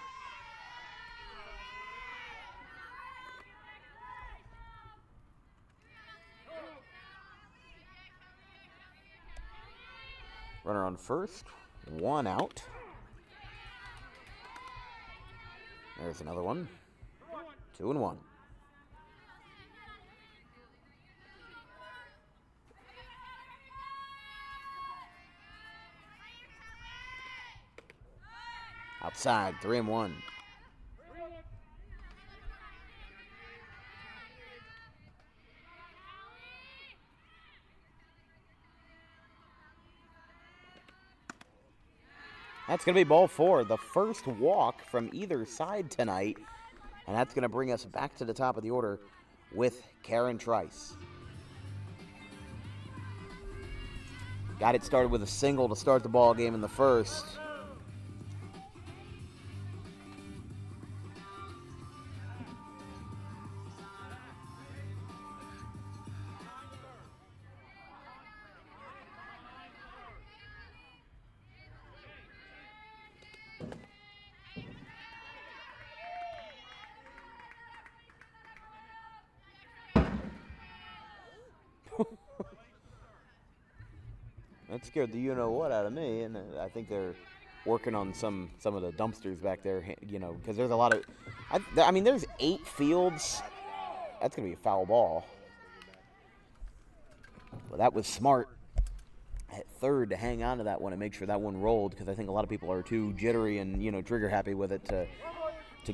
Runner on first. One out. There's another one. 2-1. Outside, 3-1. That's going to be ball four, the first walk from either side tonight, and that's going to bring us back to the top of the order with Karen Trice. Got it started with a single to start the ball game in the first. That scared the you-know-what out of me, and I think they're working on some of the dumpsters back there, you know, because there's a lot of... I mean, there's 8 fields. That's going to be a foul ball. Well, that was smart at third to hang on to that one and make sure that one rolled, because I think a lot of people are too jittery and, you know, trigger happy with it to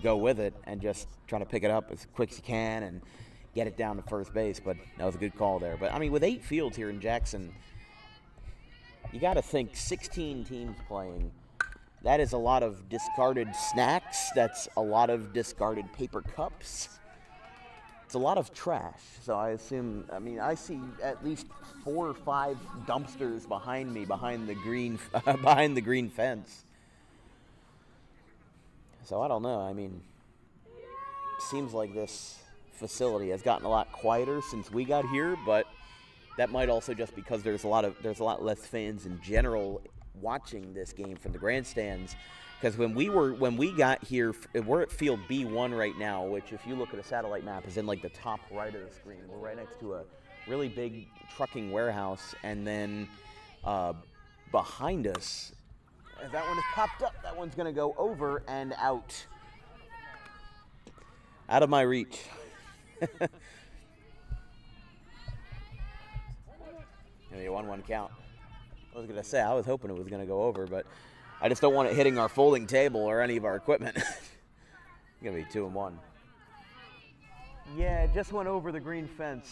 go with it and just trying to pick it up as quick as you can and get it down to first base. But that was a good call there. But, I mean, with 8 fields here in Jackson, you got to think 16 teams playing. That is a lot of discarded snacks. That's a lot of discarded paper cups. It's a lot of trash. So I assume, I mean, I see at least 4 or 5 dumpsters behind me, behind the green fence. So I don't know. I mean, seems like this facility has gotten a lot quieter since we got here, but that might also just because there's a lot less fans in general watching this game from the grandstands. Because when we got here, we're at field B1 right now, which if you look at a satellite map is in like the top right of the screen. We're right next to a really big trucking warehouse, and then behind us, as that one is popped up, that one's going to go over and out of my reach. Maybe a 1-1 count. I was going to say, I was hoping it was going to go over, but I just don't want it hitting our folding table or any of our equipment. It's going to be 2-1. Yeah, it just went over the green fence.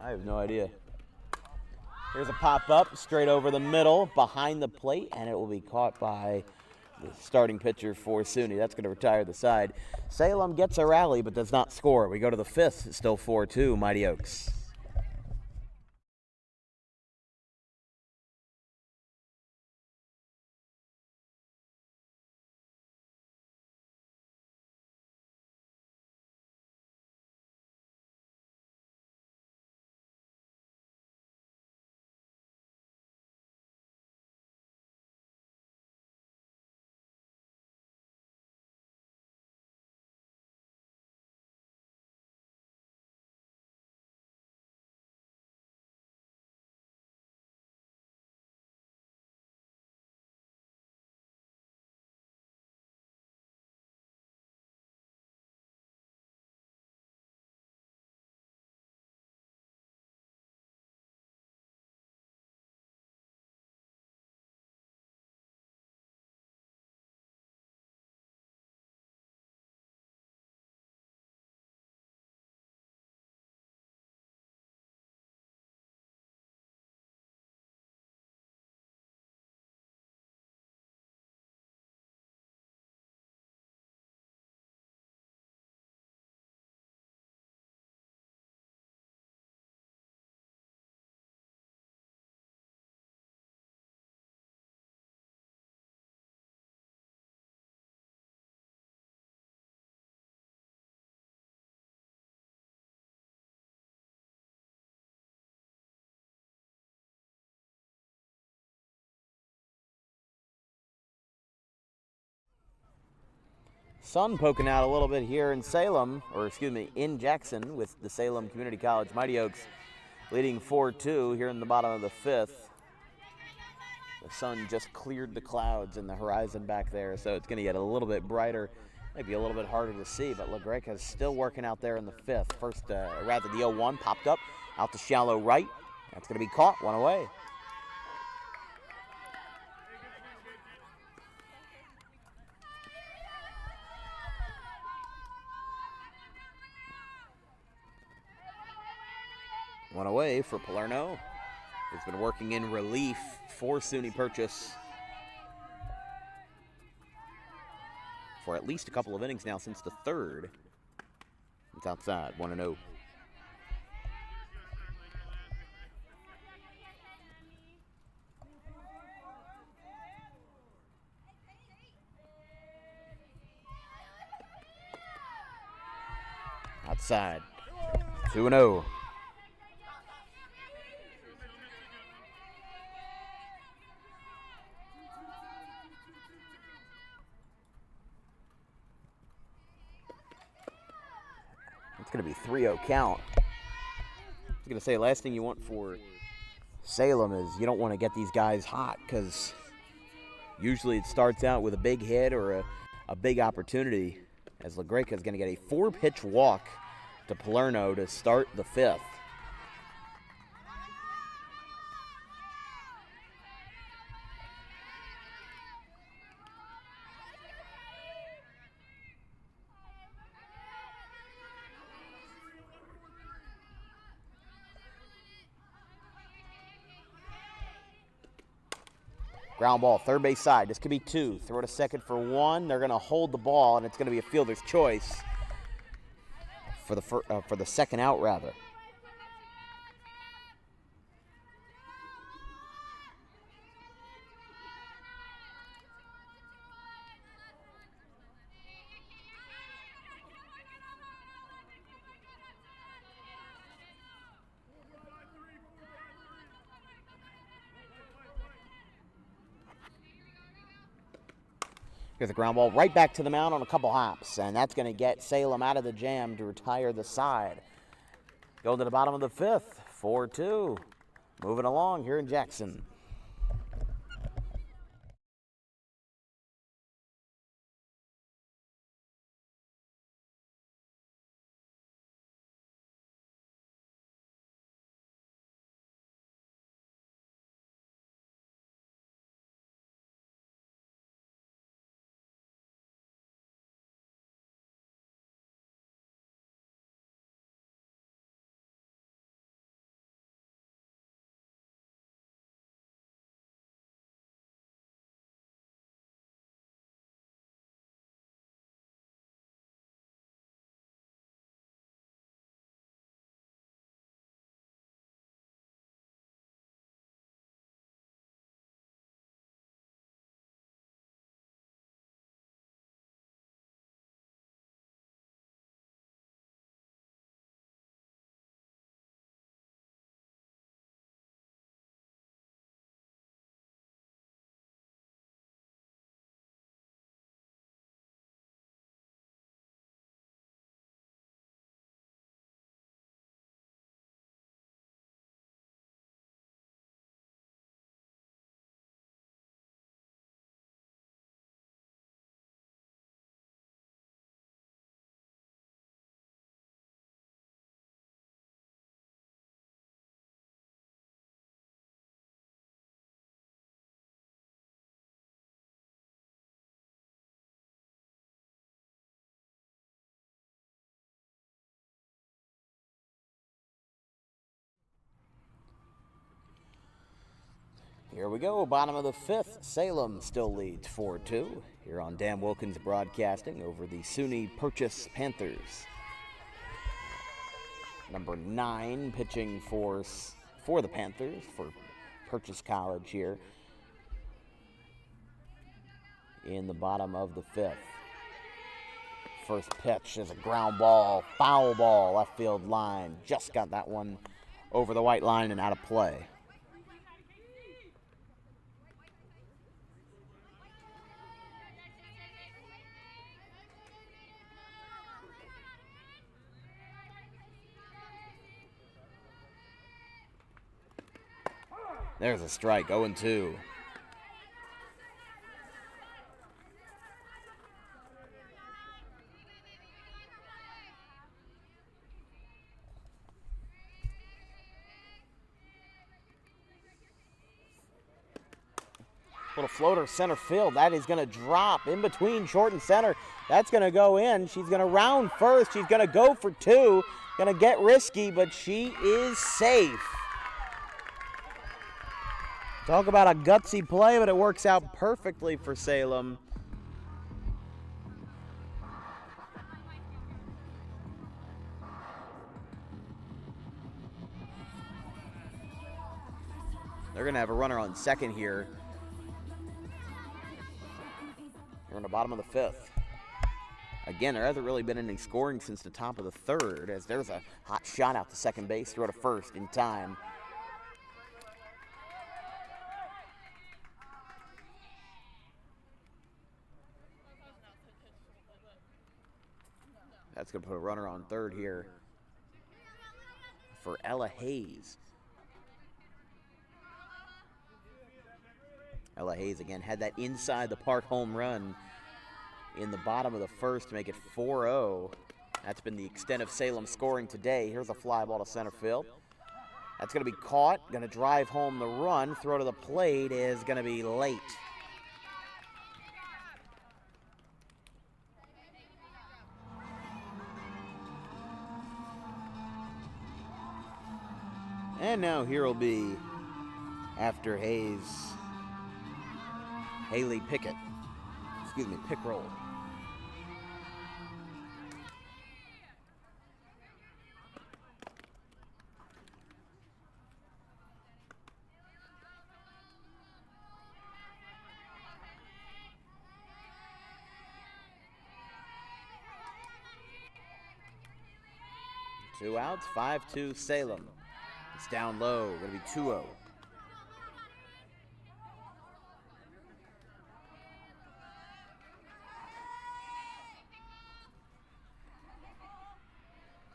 I have no idea. Here's a pop-up straight over the middle, behind the plate, and it will be caught by the starting pitcher for SUNY. That's going to retire the side. Salem gets a rally but does not score. We go to the 5th. It's still 4-2, Mighty Oaks. Sun poking out a little bit here in Salem, or excuse me, in Jackson with the Salem Community College Mighty Oaks leading 4-2 here in the bottom of the 5th. The sun just cleared the clouds in the horizon back there, so it's going to get a little bit brighter, maybe a little bit harder to see, but LaGreca's still working out there in the 5th. First, rather the 0-1 popped up out to shallow right. That's going to be caught, one away. One away for Palerno, who's been working in relief for SUNY-Purchase for at least a couple of innings now since the 3rd. It's outside, 1-0. Outside, 2-0. going to be 3-0 count. I was going to say, last thing you want for Salem is you don't want to get these guys hot, because usually it starts out with a big hit or a big opportunity, as LaGreca is going to get a 4-pitch walk to Palerno to start the 5th. Ground ball, third base side. This could be 2. Throw to second for 1. They're going to hold the ball, and it's going to be a fielder's choice for the second out, rather. Here's the ground ball right back to the mound on a couple hops, and that's going to get Salem out of the jam to retire the side. Going to the bottom of the 5th, 4-2. Moving along here in Jackson. Here we go, bottom of the 5th. Salem still leads 4-2 here on Dan Wilkins Broadcasting over the SUNY-Purchase Panthers. Number 9 pitching for the Panthers for Purchase College here in the bottom of the 5th. First pitch is a ground ball, foul ball, left field line. Just got that one over the white line and out of play. There's a strike, 0-2. Little floater center field. That is going to drop in between short and center. That's going to go in. She's going to round first. She's going to go for 2. Going to get risky, but she is safe. Talk about a gutsy play, but it works out perfectly for Salem. They're going to have a runner on second here. We're in the bottom of the 5th. Again, there hasn't really been any scoring since the top of the 3rd, as there's a hot shot out to second base, throw to first in time. That's going to put a runner on third here for Ella Hayes. Ella Hayes, again, had that inside the park home run in the bottom of the first to make it 4-0. That's been the extent of Salem scoring today. Here's a fly ball to center field. That's going to be caught. Going to drive home the run. Throw to the plate is going to be late. And now here will be, after Hayes, Haley Pickrell. 2 outs, 5-2 Salem. It's down low, going to be 2-0.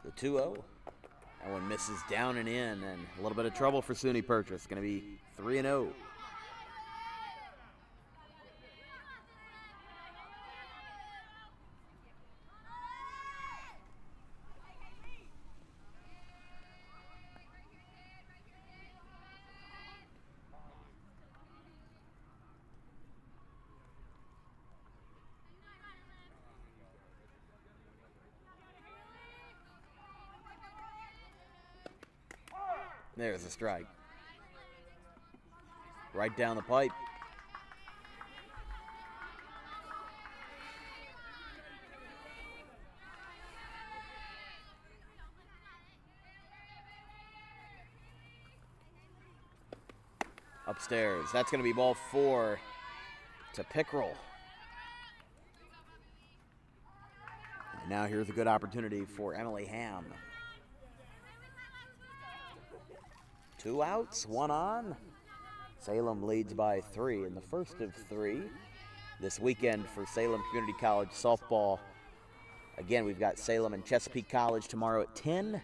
The 2-0. That one misses down and in, and a little bit of trouble for SUNY-Purchase. Going to be 3-0. There's a strike. Right down the pipe. Upstairs. That's going to be ball 4 to Pickrell. And now here's a good opportunity for Emily Ham. 2 outs, 1 on. Salem leads by 3 in the first of 3 this weekend for Salem Community College softball. Again, we've got Salem and Chesapeake College tomorrow at 10,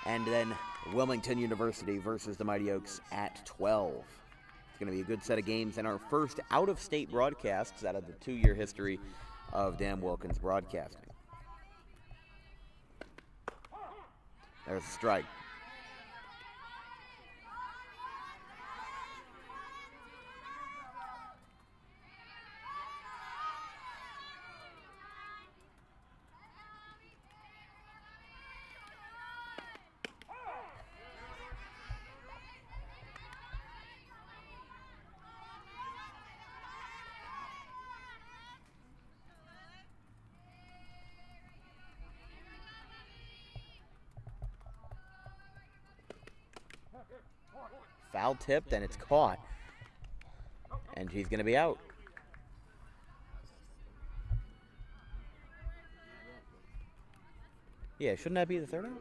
and then Wilmington University versus the Mighty Oaks at 12. It's going to be a good set of games and our first out-of-state broadcasts out of the 2-year history of Dan Wilkins Broadcasting. There's a strike. Foul tipped, and it's caught. And she's going to be out. Yeah, shouldn't that be the third out?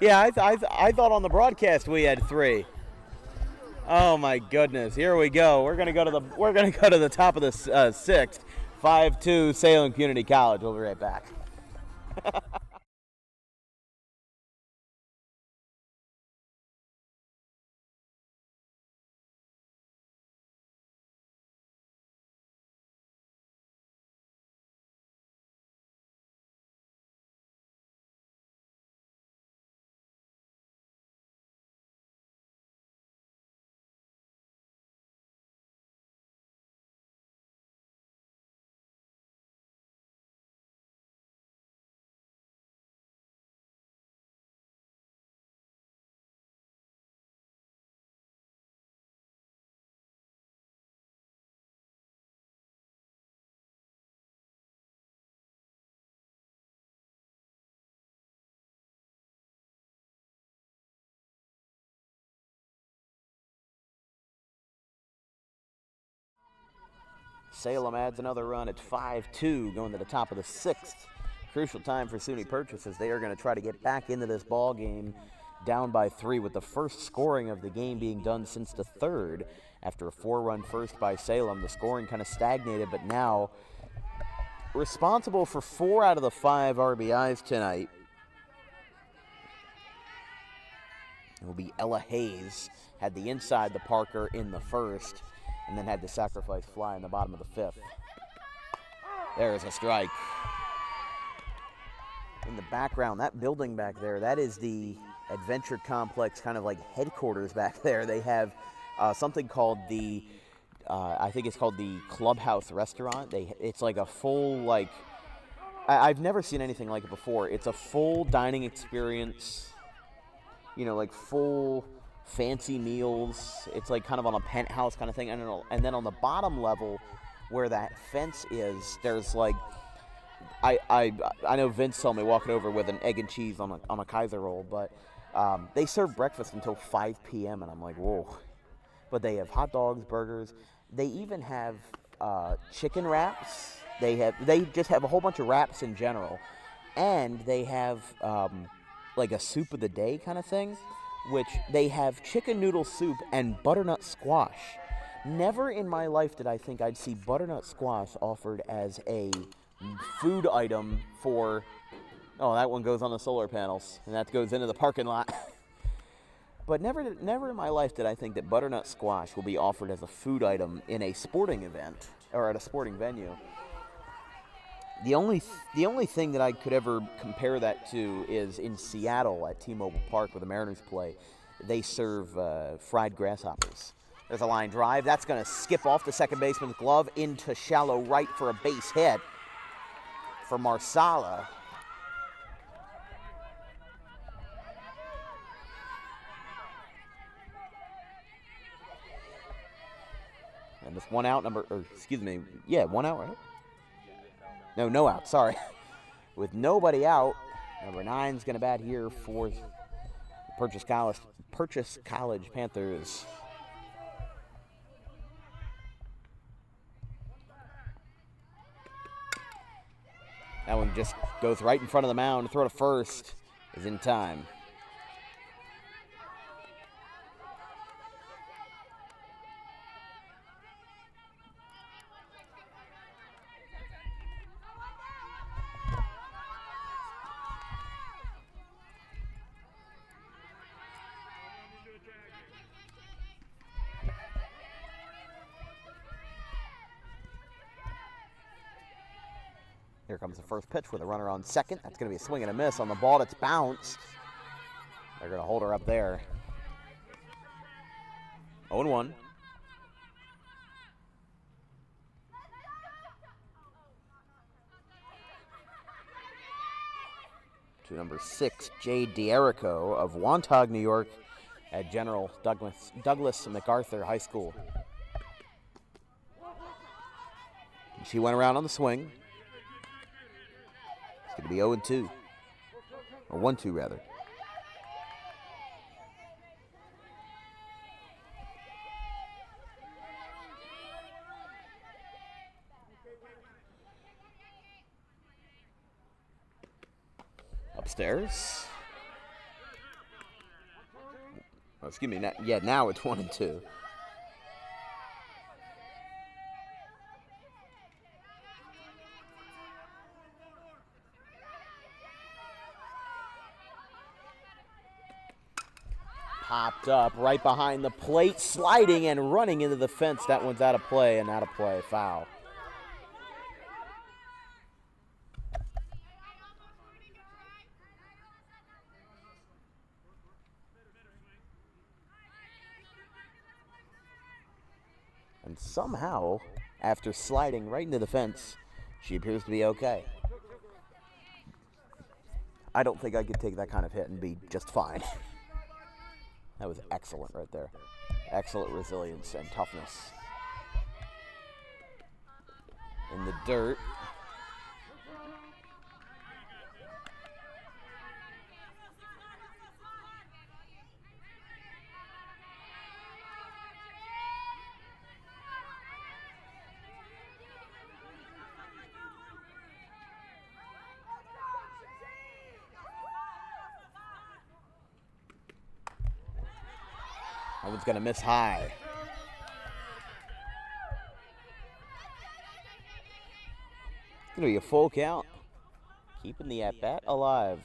Yeah, I thought on the broadcast we had 3. Oh my goodness! Here we go. We're gonna go to the top of the 6th. 5-2 Salem Community College. We'll be right back. Salem adds another run at 5-2, going to the top of the 6th. Crucial time for SUNY-Purchase as they are going to try to get back into this ball game down by 3, with the first scoring of the game being done since the 3rd. After a 4-run first by Salem, the scoring kind of stagnated, but now responsible for 4 out of the 5 RBIs tonight will be Ella Hayes. Had the inside the Parker in the first, and then had the sacrifice fly in the bottom of the 5th. There's a strike. In the background, that building back there, that is the Adventure Complex kind of like headquarters back there. They have something called the, I think it's called the Clubhouse Restaurant. It's like a full, like, I've never seen anything like it before. It's a full dining experience, you know, like full fancy meals. It's like kind of on a penthouse kind of thing. And then on the bottom level where that fence is, there's like, I know Vince saw me walking over with an egg and cheese on a Kaiser roll, but they serve breakfast until 5 p.m. and I'm like, whoa. But they have hot dogs, burgers. They even have chicken wraps. They just have a whole bunch of wraps in general, and they have like a soup of the day kind of thing, which they have chicken noodle soup and butternut squash. Never in my life did I think I'd see butternut squash offered as a food item for, oh, that one goes on the solar panels, and that goes into the parking lot. But never in my life did I think that butternut squash will be offered as a food item in a sporting event or at a sporting venue. The only thing that I could ever compare that to is in Seattle at T-Mobile Park where the Mariners play. They serve fried grasshoppers. There's a line drive. That's going to skip off the second baseman's glove into shallow right for a base hit for Marsala. And this 1 out one out, right? No out, sorry. With nobody out, number 9's going to bat here for Purchase College Panthers. That one just goes right in front of the mound. Throw to first is in time. Here comes the first pitch with a runner on second. That's going to be a swing and a miss on the ball that's bounced. They're going to hold her up there. 0-1. To number 6, Jade D'Erico of Wantagh, New York, at General Douglas MacArthur High School. She went around on the swing. It's going to be 0-2, or 1-2 rather. Upstairs. Oh, excuse me. Now it's 1-2. Popped up right behind the plate, sliding and running into the fence. That one's out of play, and out of play, foul. And somehow, after sliding right into the fence, she appears to be okay. I don't think I could take that kind of hit and be just fine. That was excellent right there. Excellent resilience and toughness. In the dirt. That one's going to miss high. Going to be a full count. Keeping the at-bat alive.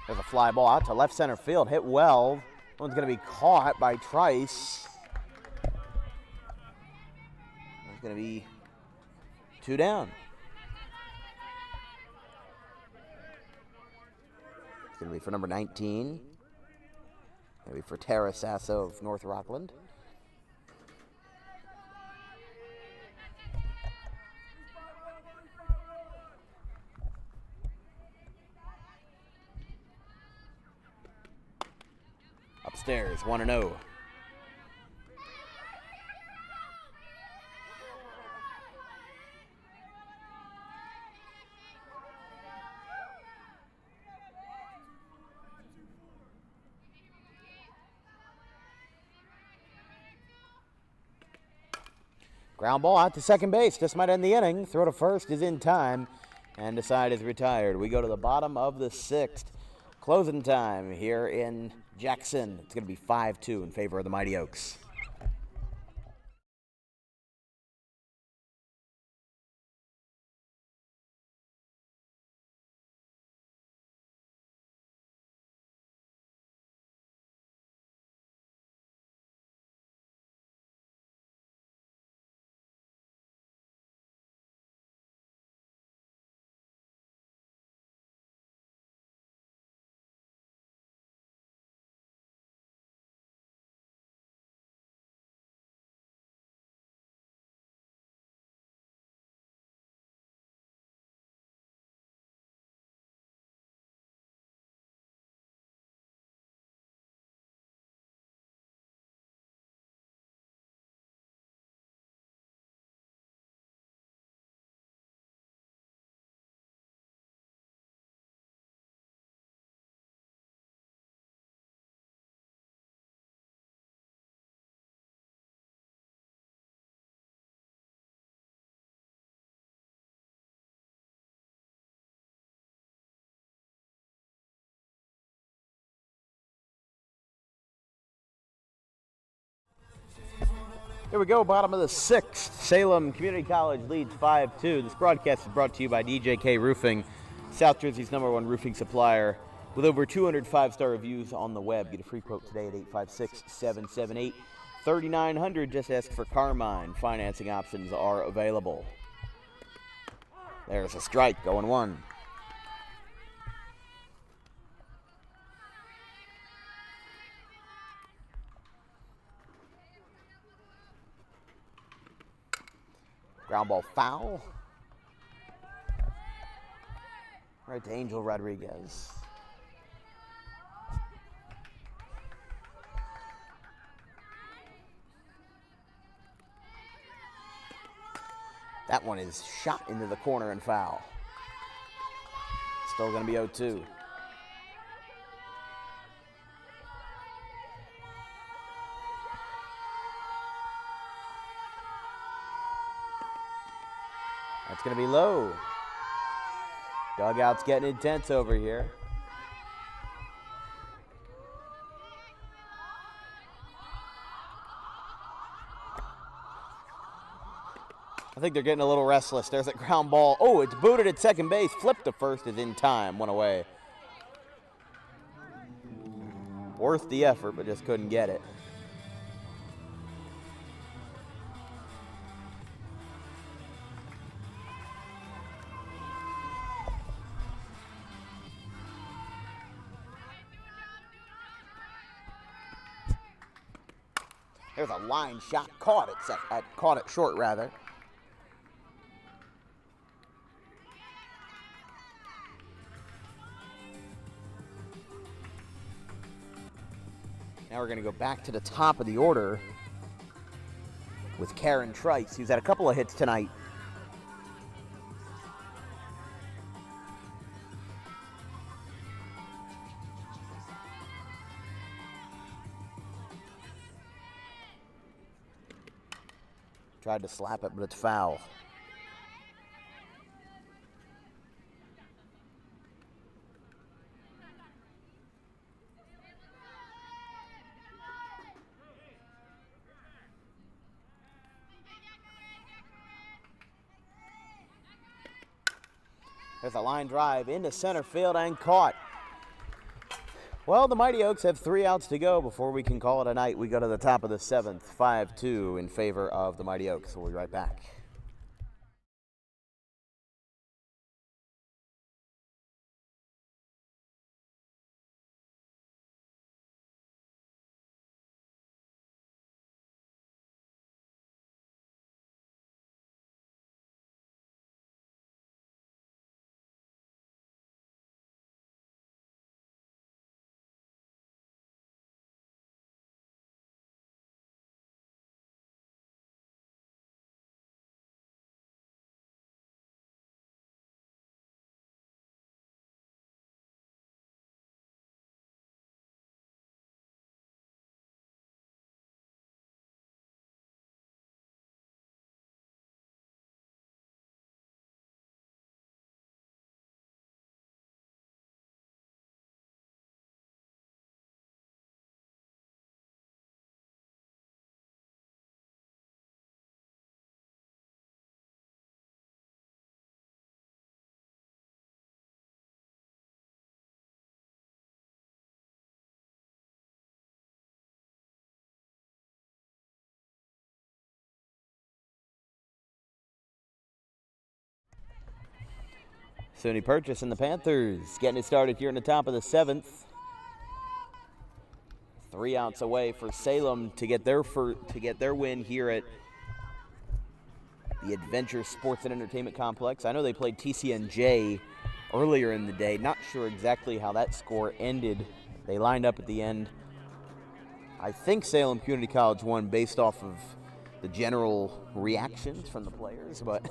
There's a fly ball out to left center field. Hit well. One's going to be caught by Trice. It's going to be 2 down. It's going to be for number 19. Maybe for Tara Sasso of North Rockland. Upstairs, 1-0. Ground ball out to second base. This might end the inning. Throw to first is in time, and the side is retired. We go to the bottom of the 6th. Closing time here in Jackson. It's going to be 5-2 in favor of the Mighty Oaks. Here we go, bottom of the 6th. Salem Community College leads 5-2. This broadcast is brought to you by DJK Roofing, South Jersey's #1 roofing supplier. With over 200 5-star reviews on the web. Get a free quote today at 856-778-3900. Just ask for Carmine. Financing options are available. There's a strike, going 1. Ground ball foul. Right to Angel Rodriguez. That one is shot into the corner and foul. Still going to be 0-2. That's going to be low. Dugout's getting intense over here. I think they're getting a little restless. There's a ground ball. Oh, it's booted at second base. Flipped to first is in time. One away. Worth the effort, but just couldn't get it. There's a line shot, caught it short rather. Now we're going to go back to the top of the order with Karen Trice, who's had a couple of hits tonight. Tried to slap it, but it's foul. There's a line drive into center field and caught. Well, the Mighty Oaks have 3 outs to go before we can call it a night. We go to the top of the 7th, 5-2 in favor of the Mighty Oaks. We'll be right back. SUNY-Purchase and the Panthers getting it started here in the top of the 7th. 3 outs away for Salem to get their win here at the Adventure Sports and Entertainment Complex. I know they played TCNJ earlier in the day. Not sure exactly how that score ended. They lined up at the end. I think Salem Community College won based off of the general reactions from the players, but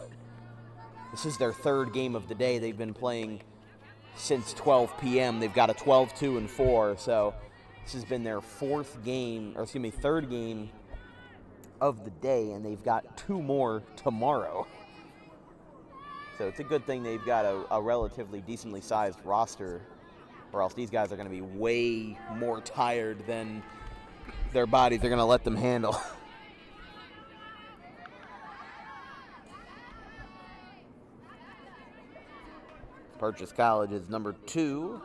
this is their 3rd game of the day. They've been playing since 12 p.m. They've got a 12-2-4, so this has been their 3rd game of the day, and they've got 2 more tomorrow. So it's a good thing they've got a relatively decently sized roster, or else these guys are going to be way more tired than their bodies are going to let them handle. Purchase College is number 2.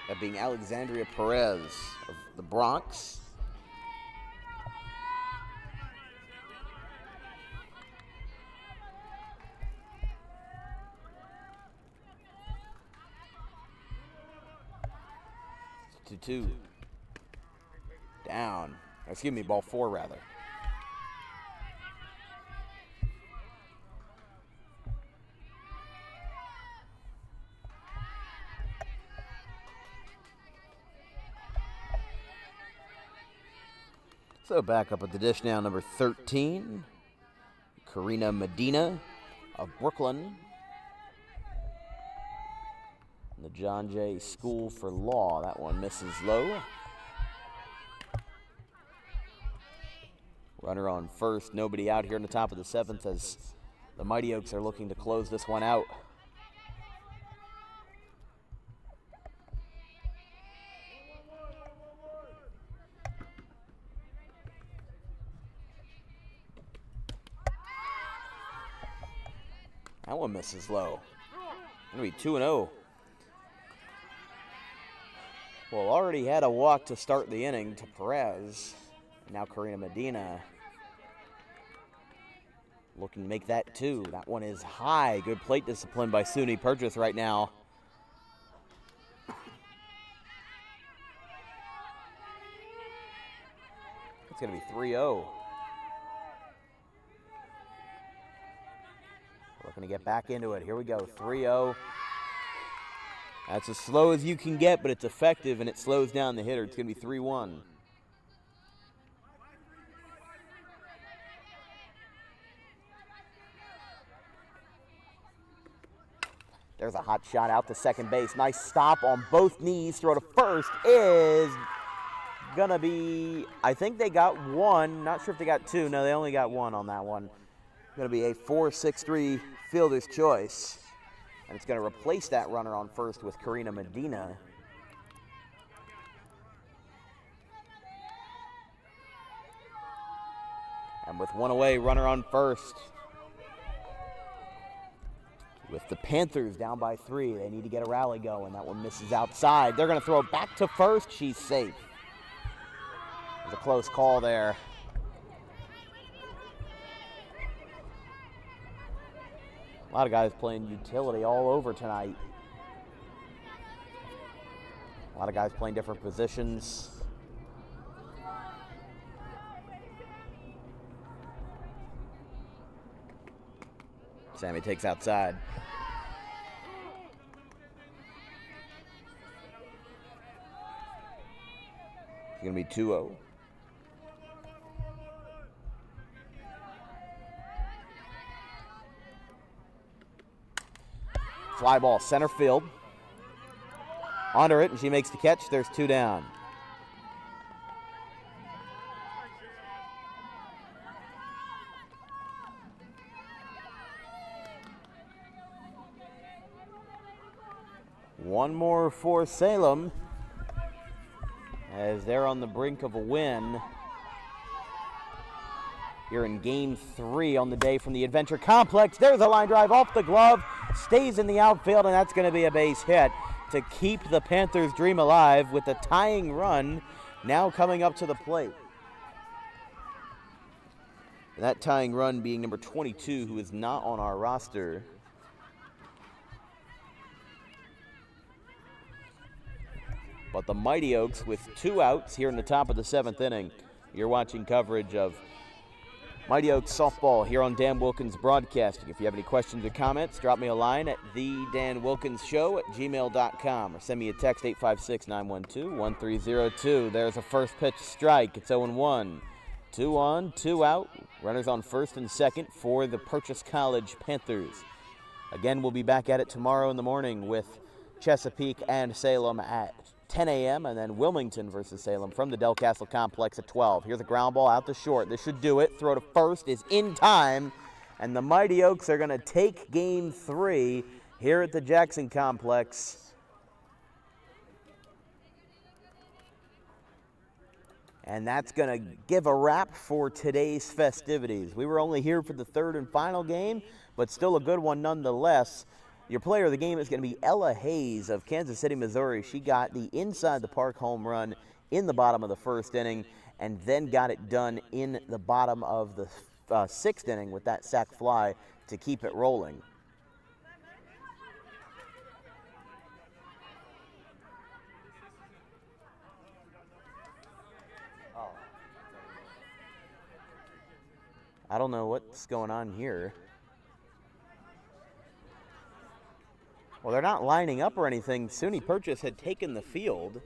That being Alexandria Perez of the Bronx. It's 2-2. Down. Excuse me, ball 4 rather. So back up at the dish now, number 13, Karina Medina of Brooklyn. The John Jay School for Law. That one misses low. Runner on first. Nobody out here in the top of the 7th as the Mighty Oaks are looking to close this one out. That one misses low. Going to be 2-0. Well, already had a walk to start the inning to Perez. Now Karina Medina looking to make that 2. That one is high. Good plate discipline by SUNY-Purchase right now. It's going to be 3-0. Looking to get back into it. Here we go, 3-0. That's as slow as you can get, but it's effective, and it slows down the hitter. It's going to be 3-1. There's a hot shot out to second base. Nice stop on both knees. Throw to first is going to be, I think they got 1. Not sure if they got 2. No, they only got 1 on that one. Going to be a 4-6-3 fielder's choice. And it's going to replace that runner on first with Karina Medina. And with one away, runner on first. With the Panthers down by 3, they need to get a rally going. That one misses outside. They're going to throw it back to first. She's safe. It was a close call there. A lot of guys playing utility all over tonight. A lot of guys playing different positions. Sammy takes outside. It's going to be 2-0. Fly ball, center field. Under it, and she makes the catch. There's 2 down. One more for Salem, as they're on the brink of a win here in Game 3 on the day from the Adventure Complex. There's a line drive off the glove, stays in the outfield, and that's going to be a base hit to keep the Panthers' dream alive with the tying run now coming up to the plate. That tying run being number 22, who is not on our roster. But the Mighty Oaks with 2 outs here in the top of the 7th inning. You're watching coverage of Mighty Oaks softball here on Dan Wilkins Broadcasting. If you have any questions or comments, drop me a line at thedanwilkinsshow@gmail.com or send me a text 856-912-1302. There's a first pitch strike. It's 0-1. 2 on, 2 out. Runners on first and second for the Purchase College Panthers. Again, we'll be back at it tomorrow in the morning with Chesapeake and Salem at 10 a.m. and then Wilmington versus Salem from the Del Castle Complex at 12. Here's a ground ball out to short. This should do it. Throw to first is in time, and the Mighty Oaks are going to take Game 3 here at the Jackson Complex. And that's going to give a wrap for today's festivities. We were only here for the 3rd and final game, but still a good one nonetheless. Your player of the game is going to be Ella Hayes of Kansas City, Missouri. She got the inside the park home run in the bottom of the 1st inning and then got it done in the bottom of the 6th inning with that sac fly to keep it rolling. I don't know what's going on here. Well, they're not lining up or anything. SUNY-Purchase had taken the field.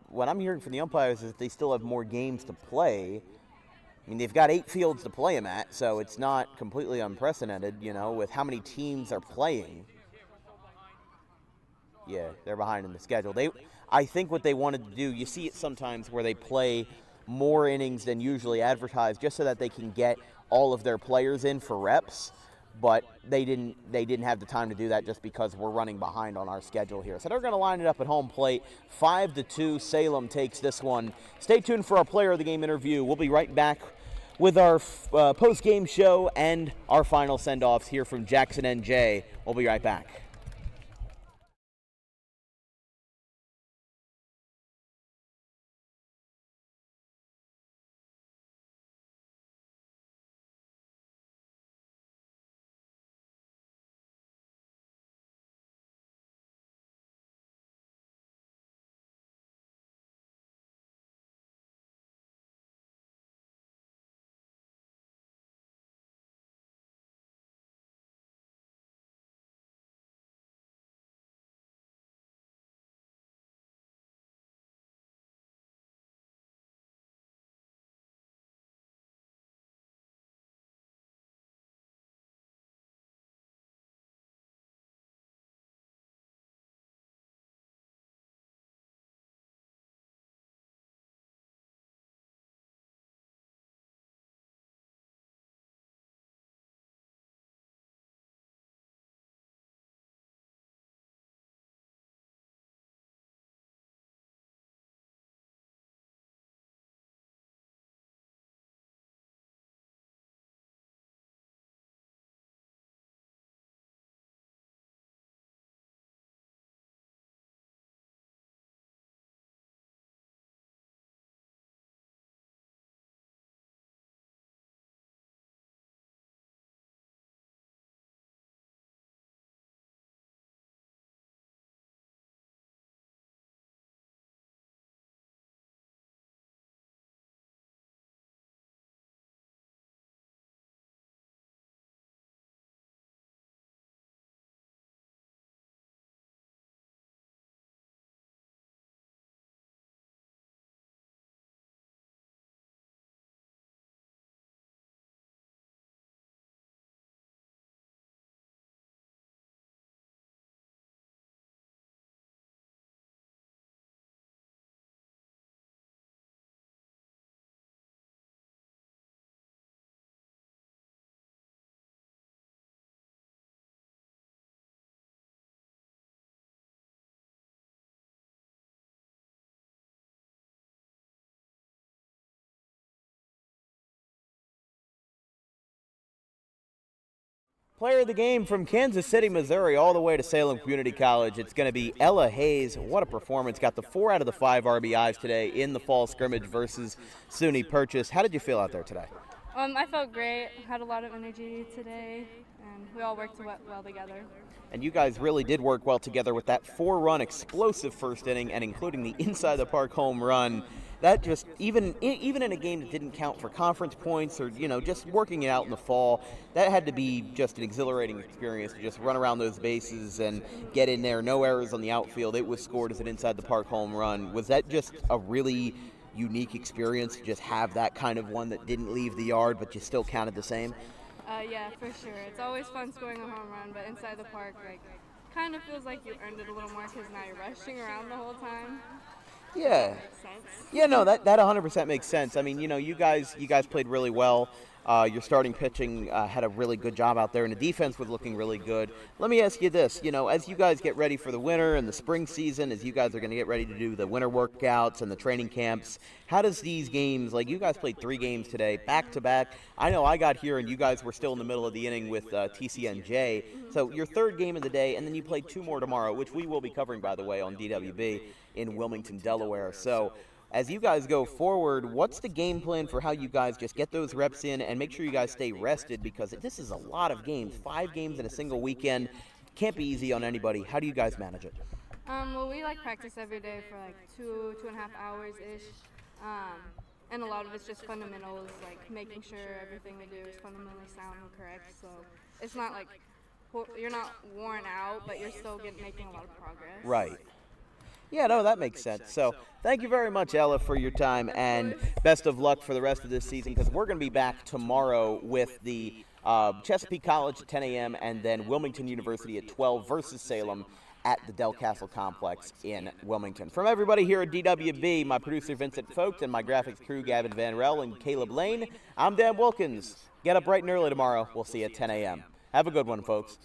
What I'm hearing from the umpires is that they still have more games to play. I mean, they've got 8 fields to play them at, so it's not completely unprecedented, you know, with how many teams are playing. Yeah, they're behind in the schedule. I think what they wanted to do, you see it sometimes where they play more innings than usually advertised just so that they can get all of their players in for reps. But they didn't have the time to do that just because we're running behind on our schedule here. So they're going to line it up at home plate. 5-2, Salem takes this one. Stay tuned for our player of the game interview. We'll be right back with our post-game show and our final send-offs here from Jackson NJ. We'll be right back. Player of the game from Kansas City, Missouri, all the way to Salem Community College. It's going to be Ella Hayes. What a performance. Got the 4 out of the 5 RBIs today in the fall scrimmage versus SUNY-Purchase. How did you feel out there today? I felt great. Had a lot of energy today, and we all worked well together. And you guys really did work well together with that 4-run explosive first inning, and including the inside the park home run. That just, even in a game that didn't count for conference points or, just working it out in the fall, that had to be just an exhilarating experience to just run around those bases and get in there. No errors on the outfield. It was scored as an inside the park home run. Was that just a really unique experience to just have that kind of one that didn't leave the yard but you still counted the same? Yeah, for sure. It's always fun scoring a home run, but inside the park, kind of feels like you earned it a little more because now you're rushing around the whole time. Yeah. Yeah, no, that 100% makes sense. I mean, you guys played really well. Your starting pitching had a really good job out there, and the defense was looking really good. Let me ask you this, as you guys get ready for the winter and the spring season, as you guys are going to get ready to do the winter workouts and the training camps, how does these games, you guys played 3 games today, back-to-back. I know I got here and you guys were still in the middle of the inning with TCNJ. So your 3rd game of the day, and then you play 2 more tomorrow, which we will be covering, by the way, on DWB in Wilmington, Delaware. So as you guys go forward, what's the game plan for how you guys just get those reps in and make sure you guys stay rested, because this is a lot of games, 5 games in a single weekend. Can't be easy on anybody. How do you guys manage it? Well, we practice every day for 2.5 hours-ish, and a lot of it's just fundamentals, making sure everything we do is fundamentally sound and correct. So it's not you're not worn out, but you're still making a lot of progress. Right. Yeah, no, that makes sense. So thank you very much, Ella, for your time, and best of luck for the rest of this season, because we're going to be back tomorrow with the Chesapeake College at 10 a.m. and then Wilmington University at 12 versus Salem at the Del Castle Complex in Wilmington. From everybody here at DWB, my producer Vincent Folks and my graphics crew Gavin Van Rel and Caleb Lane, I'm Dan Wilkins. Get up bright and early tomorrow. We'll see you at 10 a.m. Have a good one, folks.